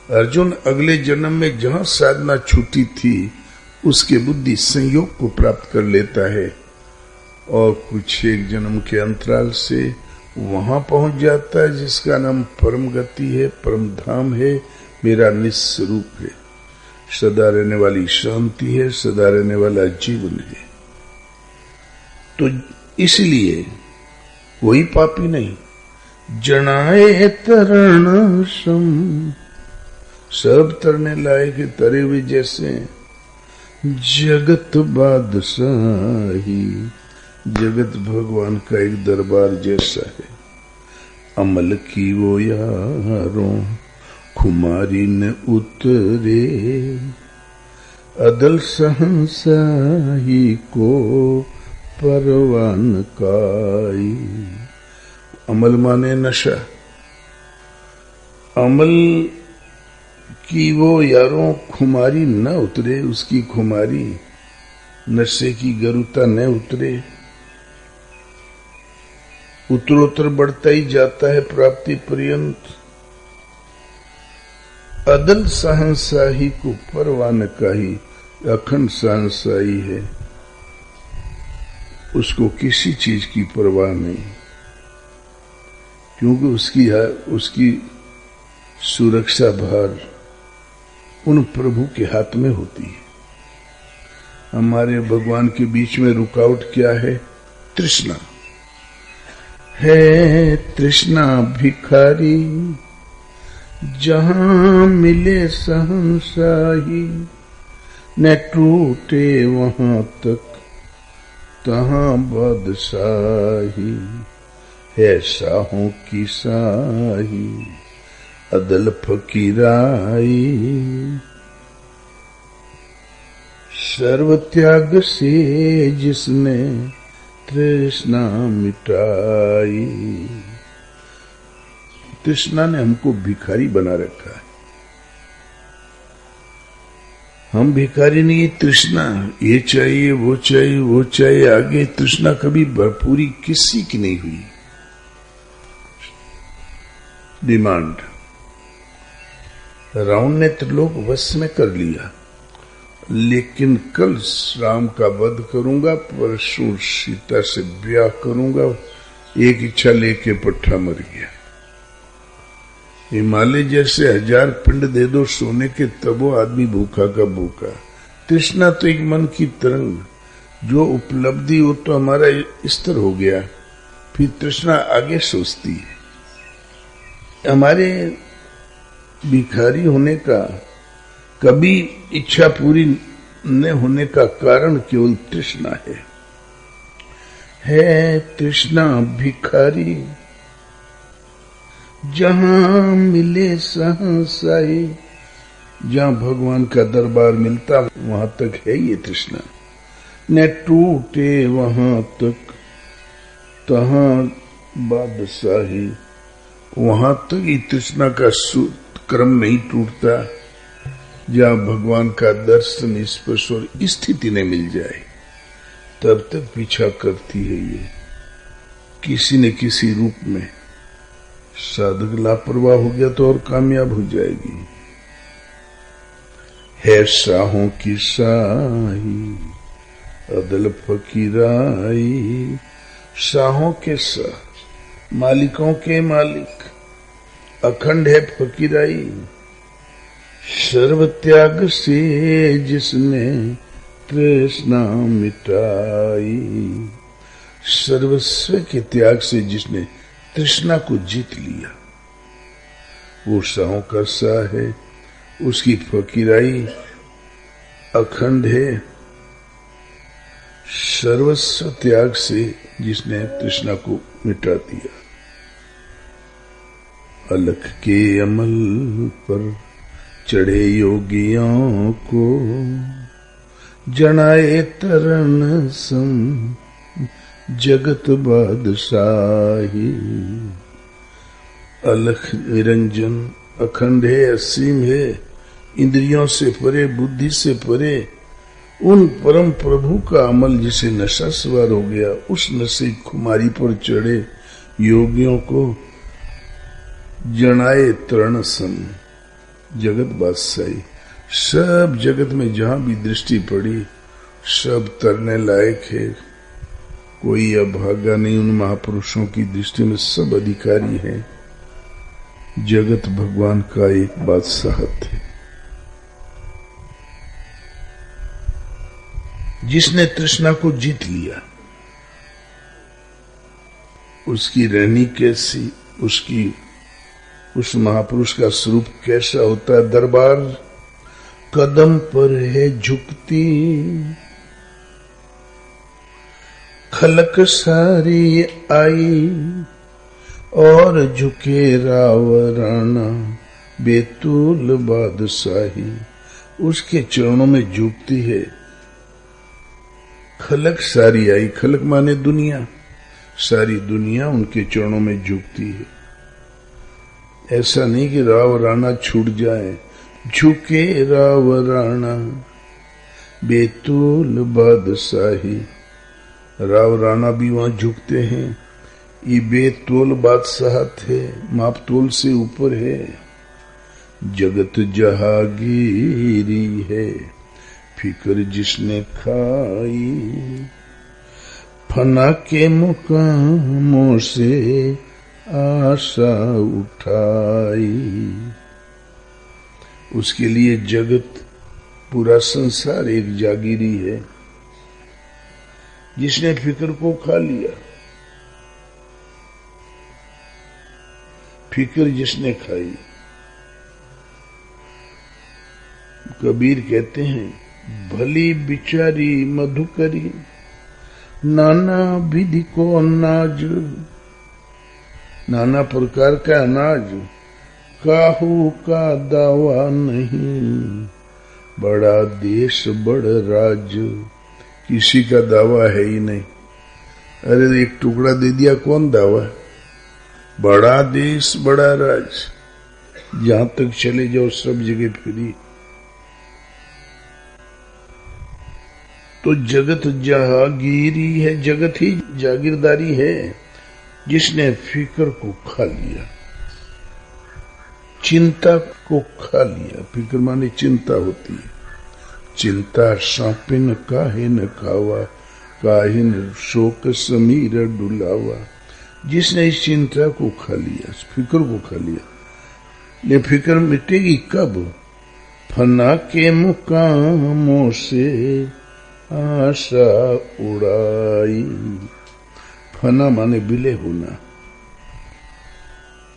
अर्जुन अगले जन्म में जहां साधना छूटी थी, उसके बुद्धि संयोग को प्राप्त कर लेता है और कुछ एक जन्म के अंतराल से वहां पहुंच जाता है जिसका नाम परम गति है, परम धाम है, मेरा निस्वरूप है, सदा रहने वाली शांति है, सदा रहने वाला जीवन है। तो इसलिए कोई पापी नहीं। जनाए तरण सम, सब तरने लायक है, तरे हुए जैसे। जगत बादशाही, जगत भगवान का एक दरबार जैसा है। अमल की वो यारों खुमारी न उतरे, अदल सहनशाही को परवान काई। अमल माने नशा। अमल की वो यारों खुमारी न उतरे, उसकी खुमारी नशे की गरुता न उतरे। उत्तरोत्तर बढ़ता ही जाता है प्राप्ति पर्यंत। अदल सहनशाही को परवान काही, अखंड सहनशाही है, उसको किसी चीज की परवाह नहीं, क्योंकि उसकी सुरक्षा भार उन प्रभु के हाथ में होती है। हमारे भगवान के बीच में रुकावट क्या है? तृष्णा है। तृष्णा भिखारी, जहां मिले सहनशाही, न टूटे वहां तक तहां बादशाही। है शाहों की शाही, अदल फकीराई। सर्व त्याग से जिसने तृष्णा मिटाई। तृष्णा ने हमको भिखारी बना रखा है। हम भिखारी नहीं, तृष्णा, ये चाहिए वो चाहिए वो चाहिए, आगे तृष्णा कभी पूरी किसी की नहीं हुई। डिमांड रावण ने त्रिलोक वश में कर लिया, लेकिन कल राम का वध करूंगा, परसों सीता से ब्याह करूंगा, एक इच्छा लेके पट्टा मर गया। हिमालय जैसे 1000 पिंड दे दो सोने के, तब वो आदमी भूखा का भूखा। तृष्णा तो एक मन की तरंग, जो उपलब्धि हो तो हमारा स्तर हो गया, फिर तृष्णा आगे सोचती है। हमारे भिखारी होने का, कभी इच्छा पूरी न होने का कारण केवल तृष्णा है तृष्णा भिखारी। जहां मिले सहसाई, जहां भगवान का दरबार मिलता वहां तक है ये तृष्णा। न टूटे वहां तक तहां बादशाही, वहां तक ये तृष्णा का क्रम नहीं टूटता, जहां भगवान का दर्शन स्पर्श और स्थिति न मिल जाए, तब तक पीछा करती है ये किसी न किसी रूप में। साधक लापरवाह हो गया तो और कामयाब हो जाएगी। है शाहों की शाही अदल फकीराई। शाहों के शाह, मालिकों के मालिक, अखंड है फकीराई। सर्व त्याग से जिसने तृष्णा मिटाई। सर्वस्व के त्याग से जिसने तृष्णा को जीत लिया, वो शाहों का शाह है, उसकी फकीराई अखंड है। सर्वस्व त्याग से जिसने तृष्णा को मिटा दिया। अलख के अमल पर चढ़े योगियों को, जनाए तरण सम जगत बादशाही। अलख निरंजन अखंड है, असीम है, इंद्रियों से परे, बुद्धि से परे। उन परम प्रभु का अमल जिसे नशा सवार हो गया, उस नशे खुमारी पर चढ़े योगियों को जनाए तरण सम जगत बादशाही। सब जगत में जहां भी दृष्टि पड़ी, सब तरने लायक है, कोई अभागा नहीं। उन महापुरुषों की दृष्टि में सब अधिकारी हैं। जगत भगवान का एक बादशाहत है। जिसने तृष्णा को जीत लिया, उसकी रहनी कैसी, उसकी उस महापुरुष का स्वरूप कैसा होता है। दरबार कदम पर है झुकती, खलक सारी आई और झुके रावराना बेतुल बादशाही। उसके चरणों में झुकती है खलक सारी आई। खलक माने दुनिया, सारी दुनिया उनके चरणों में झुकती है। ऐसा नहीं कि रावराना छूट जाए, झुके रावराना बेतुल बादशाही। राव राणा भी वहां झुकते हैं। ये बेतोल बादशाह थे, मापतोल से ऊपर है। जगत जहागीरी है, फिक्र जिसने खाई। फना के मुकामों से आशा उठाई। उसके लिए जगत, पूरा संसार एक जागीरी है। जिसने फिक्र को खा लिया, फिक्र जिसने खाई। कबीर कहते हैं, भली बिचारी मधुकरी, नाना विधि को अनाज। नाना प्रकार का अनाज काहू का दावा नहीं, बड़ा देश बड़ा राज्य, किसी का दावा है ही नहीं। अरे एक टुकड़ा दे दिया, कौन दावा? बड़ा देश बड़ा राज, जहां तक चले जाओ सब जगह फ्री। तो जगत जहागीरी है, जगत ही जागीरदारी है। जिसने फिक्र को खा लिया, चिंता को खा लिया, फिक्र माने चिंता होती है। चिंता सांपिन काहे न खावा, काहे न शोक समीर डुलावा। जिसने इस चिंता को खा लिया, फिक्र को खा लिया, ये फिक्र मिटेगी कब? फना के मुकामों से आशा उड़ाई। फना माने विलय होना।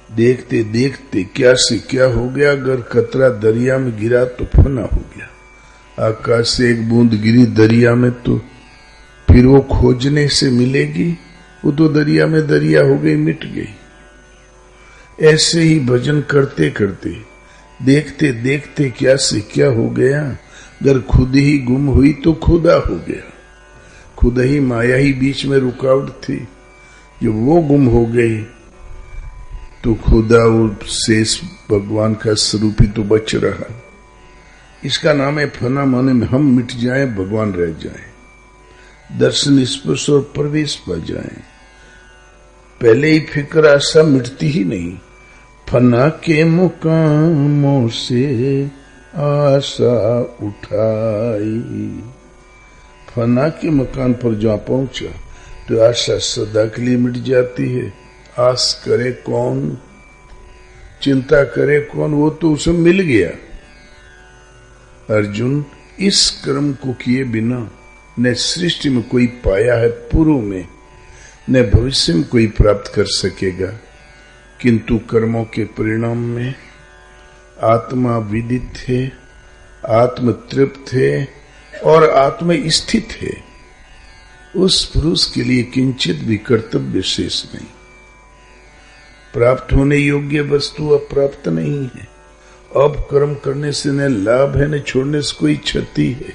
देखते देखते क्या से क्या हो गया। अगर कतरा दरिया में गिरा तो फना हो गया। आकाश से एक बूंद गिरी दरिया में तो फिर वो खोजने से मिलेगी? वो तो दरिया में दरिया हो गई, मिट गई। ऐसे ही भजन करते करते देखते देखते क्या से क्या हो गया। अगर खुद ही गुम हुई तो खुदा हो गया। खुद ही माया ही बीच में रुकावट थी। जब वो गुम हो गई तो खुदा वो शेष भगवान का स्वरूप ही तो बच रहा। इसका नाम है फना, माने में हम मिट जाएं, भगवान रह जाएं, दर्शन स्पर्श और प्रवेश पा जाएं। पहले ही फिक्र आशा मिटती ही नहीं। फना के मुकामों से आशा उठाई। फना के मकान पर जहां पहुंचा तो आशा सदा के लिए मिट जाती है। आस करे कौन, चिंता करे कौन, वो तो उसे मिल गया। अर्जुन, इस कर्म को किए बिना न सृष्टि में कोई पाया है पूर्व में, न भविष्य में कोई प्राप्त कर सकेगा। किंतु कर्मों के परिणाम में आत्मा विदित है, आत्म तृप्त है और आत्मा स्थित है। उस पुरुष के लिए किंचित भी कर्तव्य शेष नहीं। प्राप्त होने योग्य वस्तु अप्राप्त नहीं है। अब कर्म करने से न लाभ है न छोड़ने से कोई क्षति है।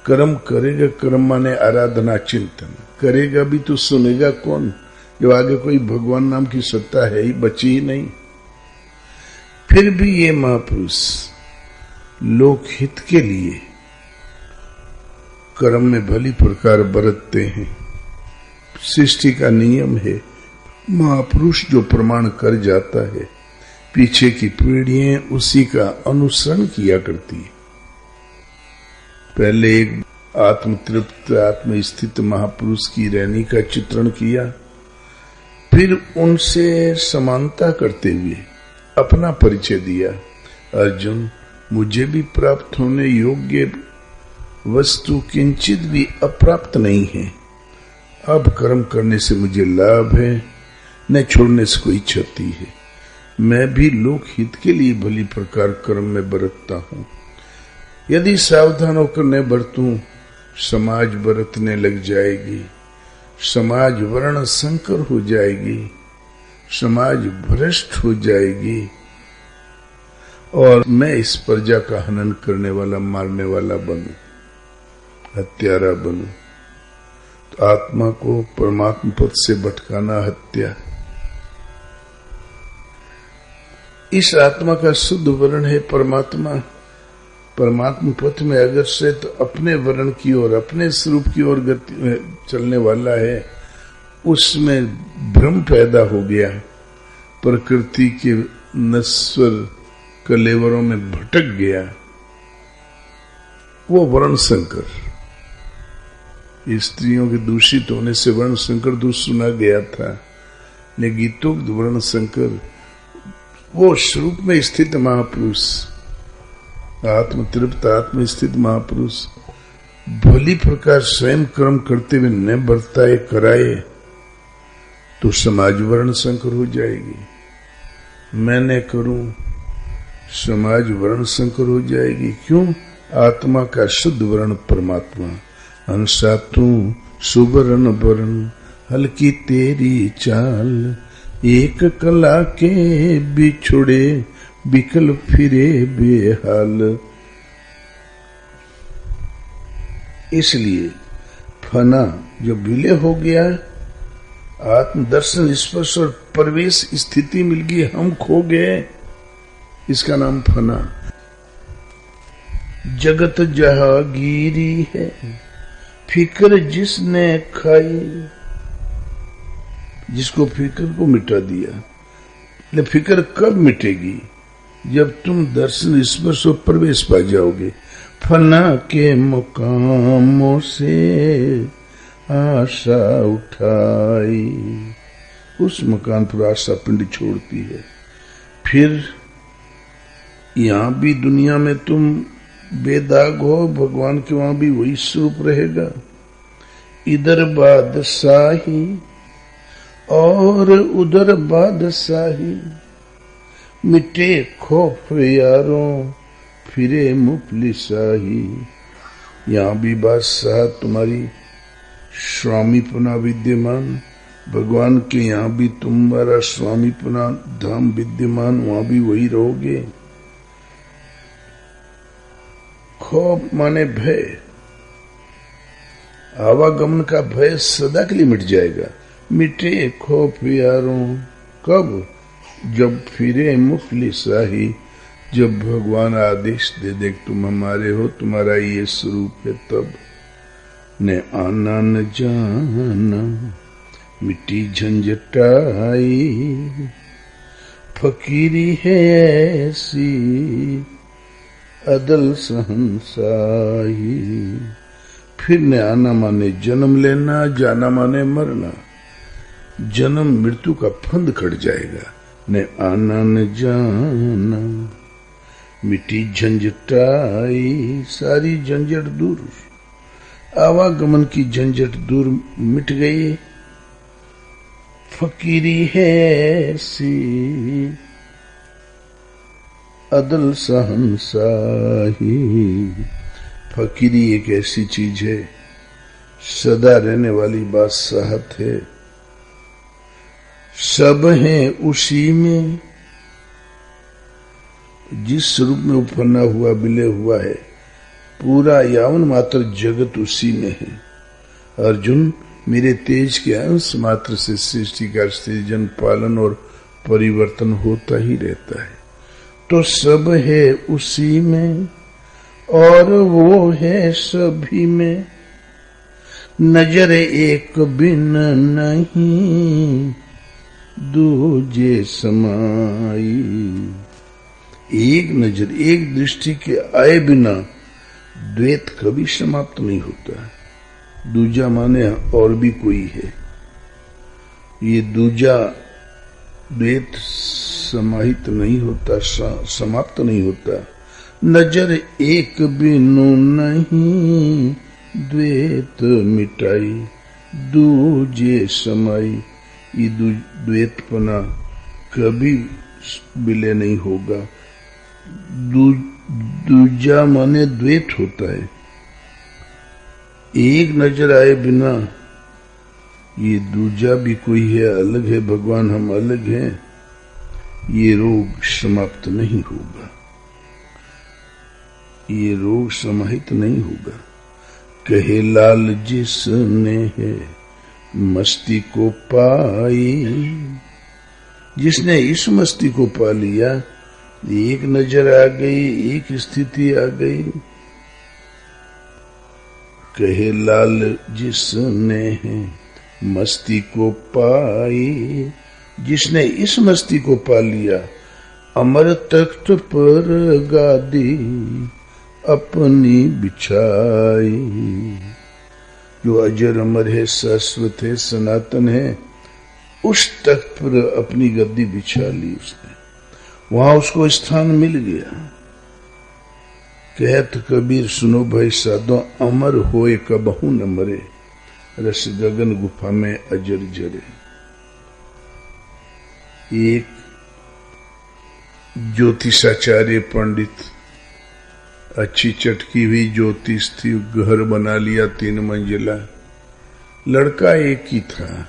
कर्म करेगा, कर्म माने आराधना चिंतन करेगा भी तो सुनेगा कौन? जब आगे कोई भगवान नाम की सत्ता है ही, बची ही नहीं। फिर भी ये महापुरुष लोकहित के लिए कर्म में भली प्रकार बरतते हैं। सृष्टि का नियम है, महापुरुष जो प्रमाण कर जाता है, पीछे की पीढ़ियां उसी का अनुसरण किया करती है। पहले एक आत्मतृप्त आत्मस्थित महापुरुष की रहनी का चित्रण किया, फिर उनसे समानता करते हुए अपना परिचय दिया। अर्जुन, मुझे भी प्राप्त होने योग्य वस्तु किंचित भी अप्राप्त नहीं है। अब कर्म करने से मुझे लाभ है, न छोड़ने से कोई क्षति है। मैं भी लोक हित के लिए भली प्रकार कर्म में बरतता हूँ। यदि सावधान होकर न बरतूं, समाज बरतने लग जाएगी, समाज वर्ण संकर हो जाएगी, समाज भ्रष्ट हो जाएगी और मैं इस प्रजा का हनन करने वाला, मारने वाला बनूं, हत्यारा बनूं। तो आत्मा को परमात्मा पद से भटकाना हत्या। इस आत्मा का शुद्ध वर्ण है परमात्मा। परमात्मा पथ में अगर से तो अपने वर्ण की ओर, अपने स्वरूप की ओर गति चलने वाला है। उसमें भ्रम पैदा हो गया, प्रकृति के नश्वर कलेवरों में भटक गया। वो वर्ण संकर, स्त्रियों के दूषित होने से वर्ण संकर दूष सुना गया था। लेकिन गीतोक्त वर्ण संकर वो स्वरूप में स्थित महापुरुष, आत्म तृप्त आत्म स्थित महापुरुष भली प्रकार स्वयं कर्म करते हुए न बरताए कराए तो समाज वर्ण संकर हो जाएगी। मैं न करूं, समाज वर्ण संकर हो जाएगी। क्यों? आत्मा का शुद्ध वर्ण परमात्मा। अंशा तू सुवर्ण वर्ण, हल्की तेरी चाल, एक कला के बिछुड़े बिकल फिरे बेहाल। इसलिए फना जो विलय हो गया, आत्मदर्शन स्पर्श और प्रवेश स्थिति मिल गई, हम खो गए, इसका नाम फना। जगत जहागीरी है, फिक्र जिसने खाई, जिसको फिक्र को मिटा दिया। ले फिक्र कब मिटेगी? जब तुम दर्शन स्पर्श और प्रवेश पा जाओगे। फना के मुकामों से आशा उठाई, उस मकान पर आशा पिंड छोड़ती है। फिर यहां भी दुनिया में तुम बेदाग हो, भगवान के वहां भी वही स्वरूप रहेगा। इधर बादशाही और उधर बादशाही, मिटे खौफ यारों फिरे मुफलिसाही। यहां भी बादशाह तुम्हारी स्वामी पुना विद्यमान, भगवान के यहां भी तुम्हारा स्वामी पुना धाम विद्यमान, वहां भी वही रहोगे। खौफ माने भय, आवागमन का भय सदा के लिए मिट जाएगा। मिटे खौफ यारों, कब? जब फिरे मुफलिसाही, जब भगवान आदेश दे दे तुम हमारे हो, तुम्हारा ये स्वरूप है, तब। ने आना न जाना मिट्टी झंझटाई, फकीरी है ऐसी अदल सहनसाई। फिर ने आना माने जन्म लेना, जाना माने मरना। जन्म मृत्यु का फंद कट जाएगा। ने आना न जाना मिट्टी झंझटाई, सारी झंझट दूर, आवागमन की झंझट दूर मिट गई। फकीरी है ऐसी अदल सहनसाही। फकीरी एक ऐसी चीज है, सदा रहने वाली बादशाहत है। सब है उसी में, जिस स्वरूप में उपन्ना हुआ विलय हुआ है, पूरा यावन मात्र जगत उसी में है। अर्जुन, मेरे तेज के अंश मात्र से सृष्टि का सृजन, पालन और परिवर्तन होता ही रहता है। तो सब है उसी में और वो है सभी में, नजर एक बिन नहीं दूजे समाई। एक नजर, एक दृष्टि के आए बिना द्वैत कभी समाप्त नहीं होता। दूजा माने और भी कोई है, ये दूजा द्वैत समाहित नहीं होता, समाप्त नहीं होता। नजर एक बिनु नहीं द्वैत मिटाई, दूजे समाई। ये द्वैतपना कभी विलय नहीं होगा। दूजा माने द्वैत होता है, एक नजर आए बिना ये दूजा भी कोई है, अलग है भगवान, हम अलग हैं। ये रोग समाप्त नहीं होगा, ये रोग समाहित नहीं होगा। कहे लाल जिसने है मस्ती को पाई, जिसने इस मस्ती को पा लिया, एक नजर आ गई, एक स्थिति आ गई। कहे लाल जिसने है मस्ती को पाई, जिसने इस मस्ती को पा लिया, अमर तख्त पर गादी अपनी बिछाई। जो अजर अमर है, शाश्वत है, सनातन है, उस तख्त पर अपनी गद्दी बिछा ली उसने, वहां उसको स्थान मिल गया। कहत कबीर सुनो भाई साधो, अमर होए कबहू न मरे, रस गगन गुफा में अजर जरे। एक ज्योतिषाचार्य पंडित, अच्छी चटकी हुई ज्योतिष थी, घर बना लिया 3 मंजिला। लड़का एक ही था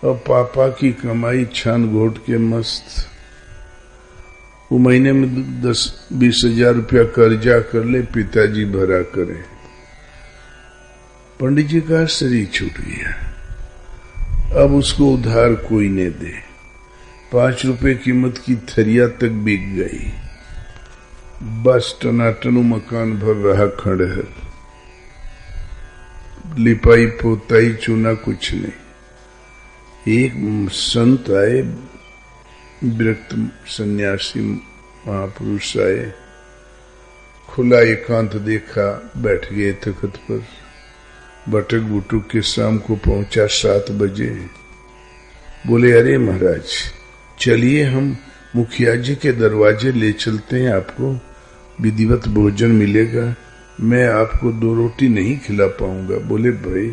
और पापा की कमाई छान घोट के मस्त। वो महीने में 10-20 हजार रुपया कर्जा कर ले, पिताजी भरा करे। पंडित जी का शरीर छूट गया, अब उसको उधार कोई नहीं दे। 5 रुपए कीमत की थरिया तक बिक गई, बस टनाटन मकान भर रहा खंडहर, लिपाई पोताई चूना कुछ नहीं। एक संत आए, विरक्त सन्यासी महापुरुष आए, खुला एकांत देखा, बैठ गए तख्त पर। बटक बुटुक के शाम को पहुंचा 7 बजे। बोले अरे महाराज चलिए हम मुखिया जी के दरवाजे ले चलते हैं, आपको विधिवत भोजन मिलेगा, मैं आपको 2 रोटी नहीं खिला पाऊंगा। बोले भाई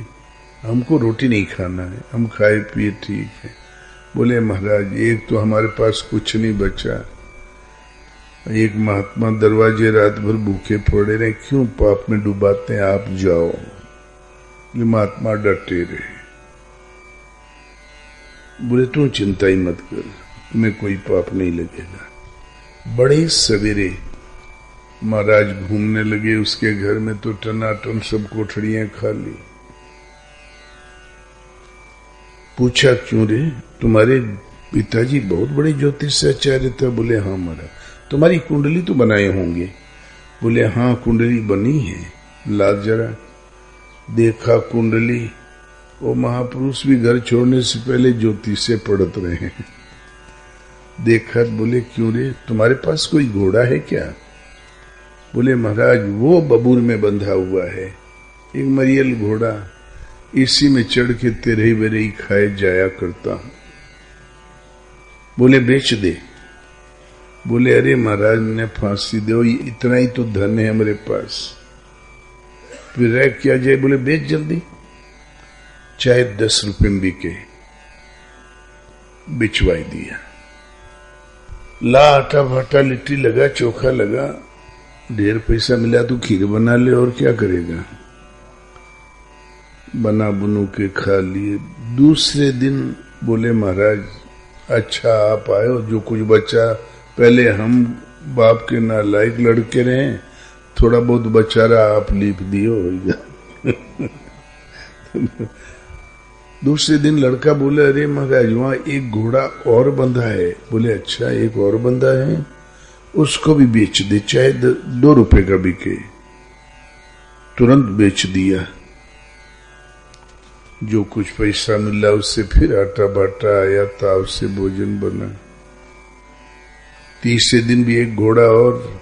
हमको रोटी नहीं खाना है, हम खाए पिए ठीक है। बोले महाराज एक तो हमारे पास कुछ नहीं बचा, एक महात्मा दरवाजे रात भर भूखे पड़े रहे, क्यों पाप में डुबाते हैं, आप जाओ। ये महात्मा डटे रहे। बोले तू चिंता ही मत कर, तुम्हें कोई पाप नहीं लगेगा। बड़े सवेरे महाराज घूमने लगे, उसके घर में तो टनाटन सब कोठड़ियां खाली। पूछा क्यों रे, तुम्हारे पिताजी बहुत बड़े ज्योतिषाचार्य थे। बोले हाँ महाराज। तुम्हारी कुंडली तो बनाए होंगे। बोले हाँ कुंडली बनी है, ला जरा। देखा कुंडली, वो महापुरुष भी घर छोड़ने से पहले ज्योतिष से पढ़त रहे हैं। देखा, बोले क्यों रे, तुम्हारे पास कोई घोड़ा है क्या? बोले महाराज वो बबूर में बंधा हुआ है, एक मरियल घोड़ा, इसी में चढ़ के तेरे बेरे ही खाए जाया करता हूं। बोले बेच दे। बोले अरे महाराज ने फांसी दो, इतना ही तो धन है हमारे पास, फिर रह क्या जाए। बोले बेच जल्दी, चाहे 10 रुपए में बिके। बिचवाई दिया। ला आटा भाटा लिट्टी लगा, चोखा लगा, ढेर पैसा मिला तो खीर बना ले, और क्या करेगा। बना बुनू के खा लिए। दूसरे दिन बोले महाराज अच्छा आप आए हो, जो कुछ बचा पहले हम बाप के नालायक लड़के रहे, थोड़ा बहुत बचा रहा आप लीप दियो। दूसरे दिन लड़का बोले अरे महाराज वहां एक घोड़ा और बंधा है। बोले अच्छा एक और बंधा है, उसको भी बेच दे, चाहे 2 रुपए का बिके। तुरंत बेच दिया। जो कुछ पैसा मिला उससे फिर आटा बाटा आया, ताव से भोजन बना। तीसरे दिन भी एक घोड़ा और,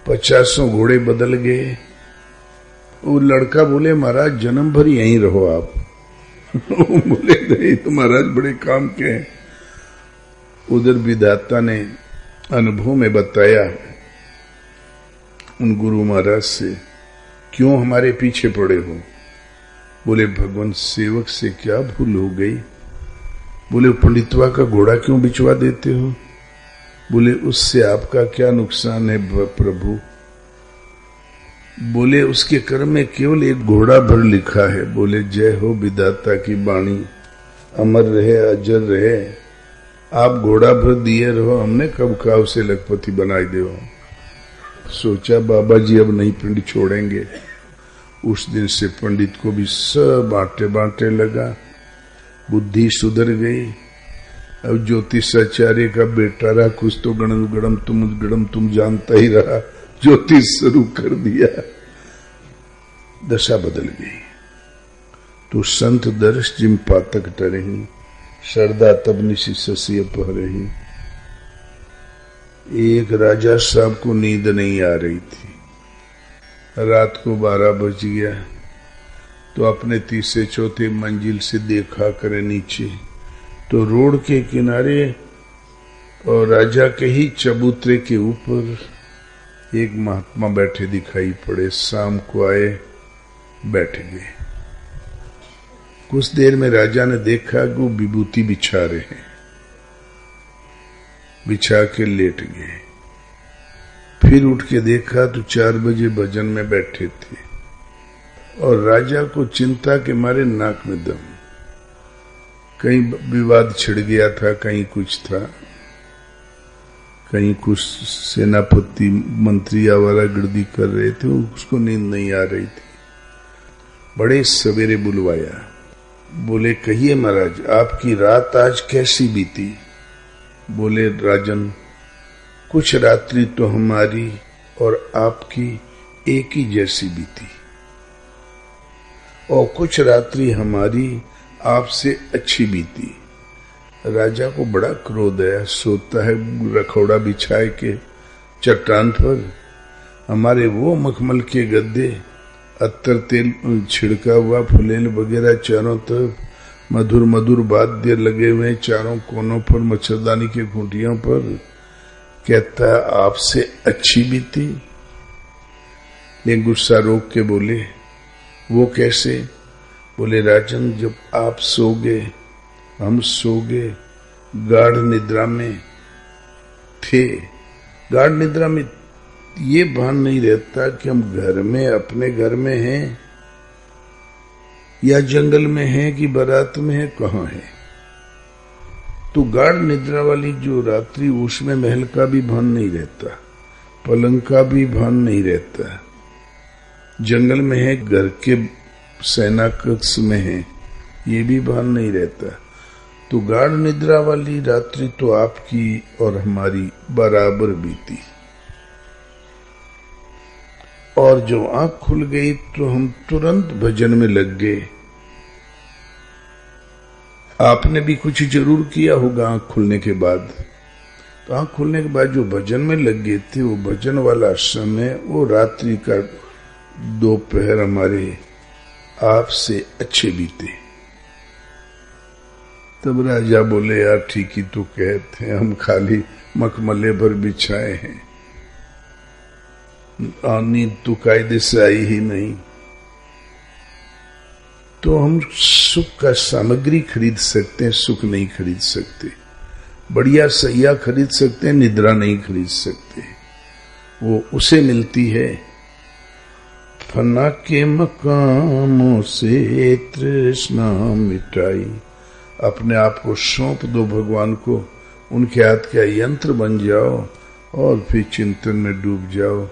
50 घोड़े बदल गए। वो लड़का बोले महाराज जन्म भर यहीं रहो आप। बोले नहीं तो महाराज बड़े काम के हैं। उधर विधाता ने अनुभव में बताया उन गुरु महाराज से, क्यों हमारे पीछे पड़े हो। बोले भगवान सेवक से क्या भूल हो गई। बोले पंडितवा का घोड़ा क्यों बिचवा देते हो। बोले उससे आपका क्या नुकसान है प्रभु। बोले उसके कर्म में केवल एक घोड़ा भर लिखा है। बोले जय हो विधाता की वाणी, अमर रहे अजर रहे। आप घोड़ा भर दिए रहो, हमने कब कहा उसे लखपति बनाई दे। सोचा बाबा जी अब नहीं पिंड छोड़ेंगे। उस दिन से पंडित को भी सब बांटे बांटे लगा, बुद्धि सुधर गई। अब ज्योतिषाचार्य का बेटा रहा, कुछ तो गणम तुम जानता ही रहा, ज्योतिष शुरू कर दिया। दशा बदल गई। तो संत दर्श जिम पातक टरही, श्रद्धा तब निशि ससी अपहरही। एक राजा साहब को नींद नहीं आ रही थी। रात को 12 बज गया तो अपने 3-4 मंजिल से देखा करे नीचे, तो रोड के किनारे और राजा के ही चबूतरे के ऊपर एक महात्मा बैठे दिखाई पड़े। शाम को आए, बैठ गए। कुछ देर में राजा ने देखा कि वो विभूति बिछा रहे हैं, बिछा के लेट गए। फिर उठ के देखा तो 4 बजे भजन में बैठे थे और राजा को चिंता के मारे नाक में दम, कहीं विवाद छिड़ गया था, कहीं कुछ था। कहीं कुछ सेनापति मंत्री आवारागर्दी कर रहे थे, उसको नींद नहीं आ रही थी। बड़े सवेरे बुलवाया, बोले कहिए महाराज आपकी रात आज कैसी बीती। बोले राजन कुछ रात्रि तो हमारी और आपकी एक ही जैसी बीती, और कुछ रात्रि हमारी आपसे अच्छी बीती। राजा को बड़ा क्रोध है, सोता है रखौड़ा बिछाए के चट्टान पर। हमारे वो मखमल के गद्दे, अत्तर तेल छिड़का हुआ, फुलेल वगैरह चारों तरफ, मधुर मधुर वाद्य लगे हुए चारों कोनों पर, मच्छरदानी के खूंटियों पर। कहता आपसे अच्छी बीती। लेकिन गुस्सा रोक के बोले वो कैसे। बोले राजन जब आप सोगे हम सोगे, गाढ़ निद्रा में थे। गाढ़ निद्रा में ये भान नहीं रहता कि हम घर में, अपने घर में हैं या जंगल में हैं कि बारात में हैं, कहाँ हैं। तो गाढ़ निद्रा वाली जो रात्रि, उसमें महल का भी भान नहीं रहता, पलंग का भी भान नहीं रहता। जंगल में है, घर के सेना कक्ष में है, ये भी भान नहीं रहता। तो गाढ़ निद्रा वाली रात्रि तो आपकी और हमारी बराबर बीती, और जो आंख खुल गई तो हम तुरंत भजन में लग गए। आपने भी कुछ जरूर किया होगा आंख खुलने के बाद। तो आंख खुलने के बाद जो भजन में लग गए थे, वो भजन वाला समय, वो रात्रि का दोपहर हमारे आपसे अच्छे बीते। तब राजा बोले यार ठीक ही तो कहते हैं, हम खाली मखमले भर बिछाए हैं, नींद तो कायदे से आई ही नहीं। तो हम सुख का सामग्री खरीद सकते हैं, सुख नहीं खरीद सकते। बढ़िया सैया खरीद सकते हैं, निद्रा नहीं खरीद सकते। वो उसे मिलती है फना के मकामों से तृष्णा मिटाई। अपने आप को सौंप दो भगवान को, उनके हाथ का यंत्र बन जाओ और फिर चिंतन में डूब जाओ।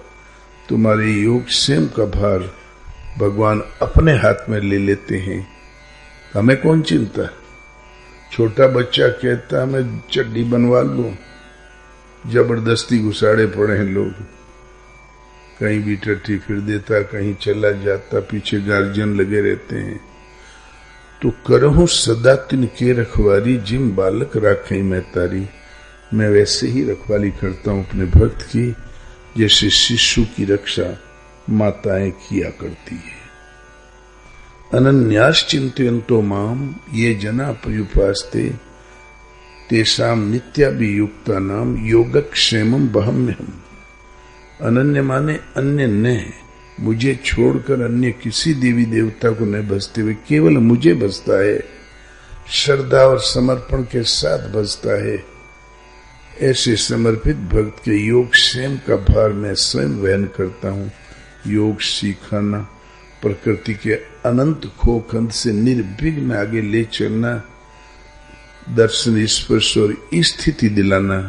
तुम्हारे योग स्वयं का भार भगवान अपने हाथ में ले लेते हैं। हमें कौन चिंता। छोटा बच्चा कहता मैं चड्डी बनवा लूं, जबरदस्ती घुसाड़े पड़े हैं लोग, कहीं भी टट्टी फिर देता, कहीं चला जाता, पीछे गार्जियन लगे रहते हैं। तो करहूं सदा तिनके रखवारी, जिम बालक राखें मैं तारी। मैं वैसे ही रखवाली करता हूं अपने भक्त की, जैसे शिशु की रक्षा माताएं किया करती है। अनन्यास चिंतयन्तो माम ये जना पर्युपास्ते, तेषाम नित्याभियुक्ता नाम योगक्षेमम बहम्यहम्। अनन्य माने अन्य न, मुझे छोड़कर अन्य किसी देवी देवता को न भजते हुए केवल मुझे भजता है, श्रद्धा और समर्पण के साथ भजता है। ऐसे समर्पित भक्त के योग स्वयं का भार मैं स्वयं वहन करता हूँ। योग सिखाना, प्रकृति के अनंत खोखंड से निर्विघ्न आगे ले चलना, दर्शन स्पर्श और स्थिति दिलाना,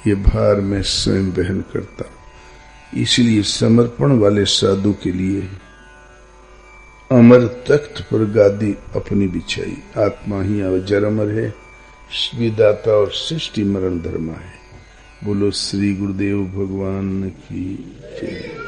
ये भार मैं स्वयं वहन करता हूँ। इसलिए समर्पण वाले साधु के लिए अमर तख्त पर गादी अपनी बिछाई। आत्मा ही अजर अमर है, विदाता और सृष्टि मरण धर्मा है। बोलो श्री गुरुदेव भगवान की जय।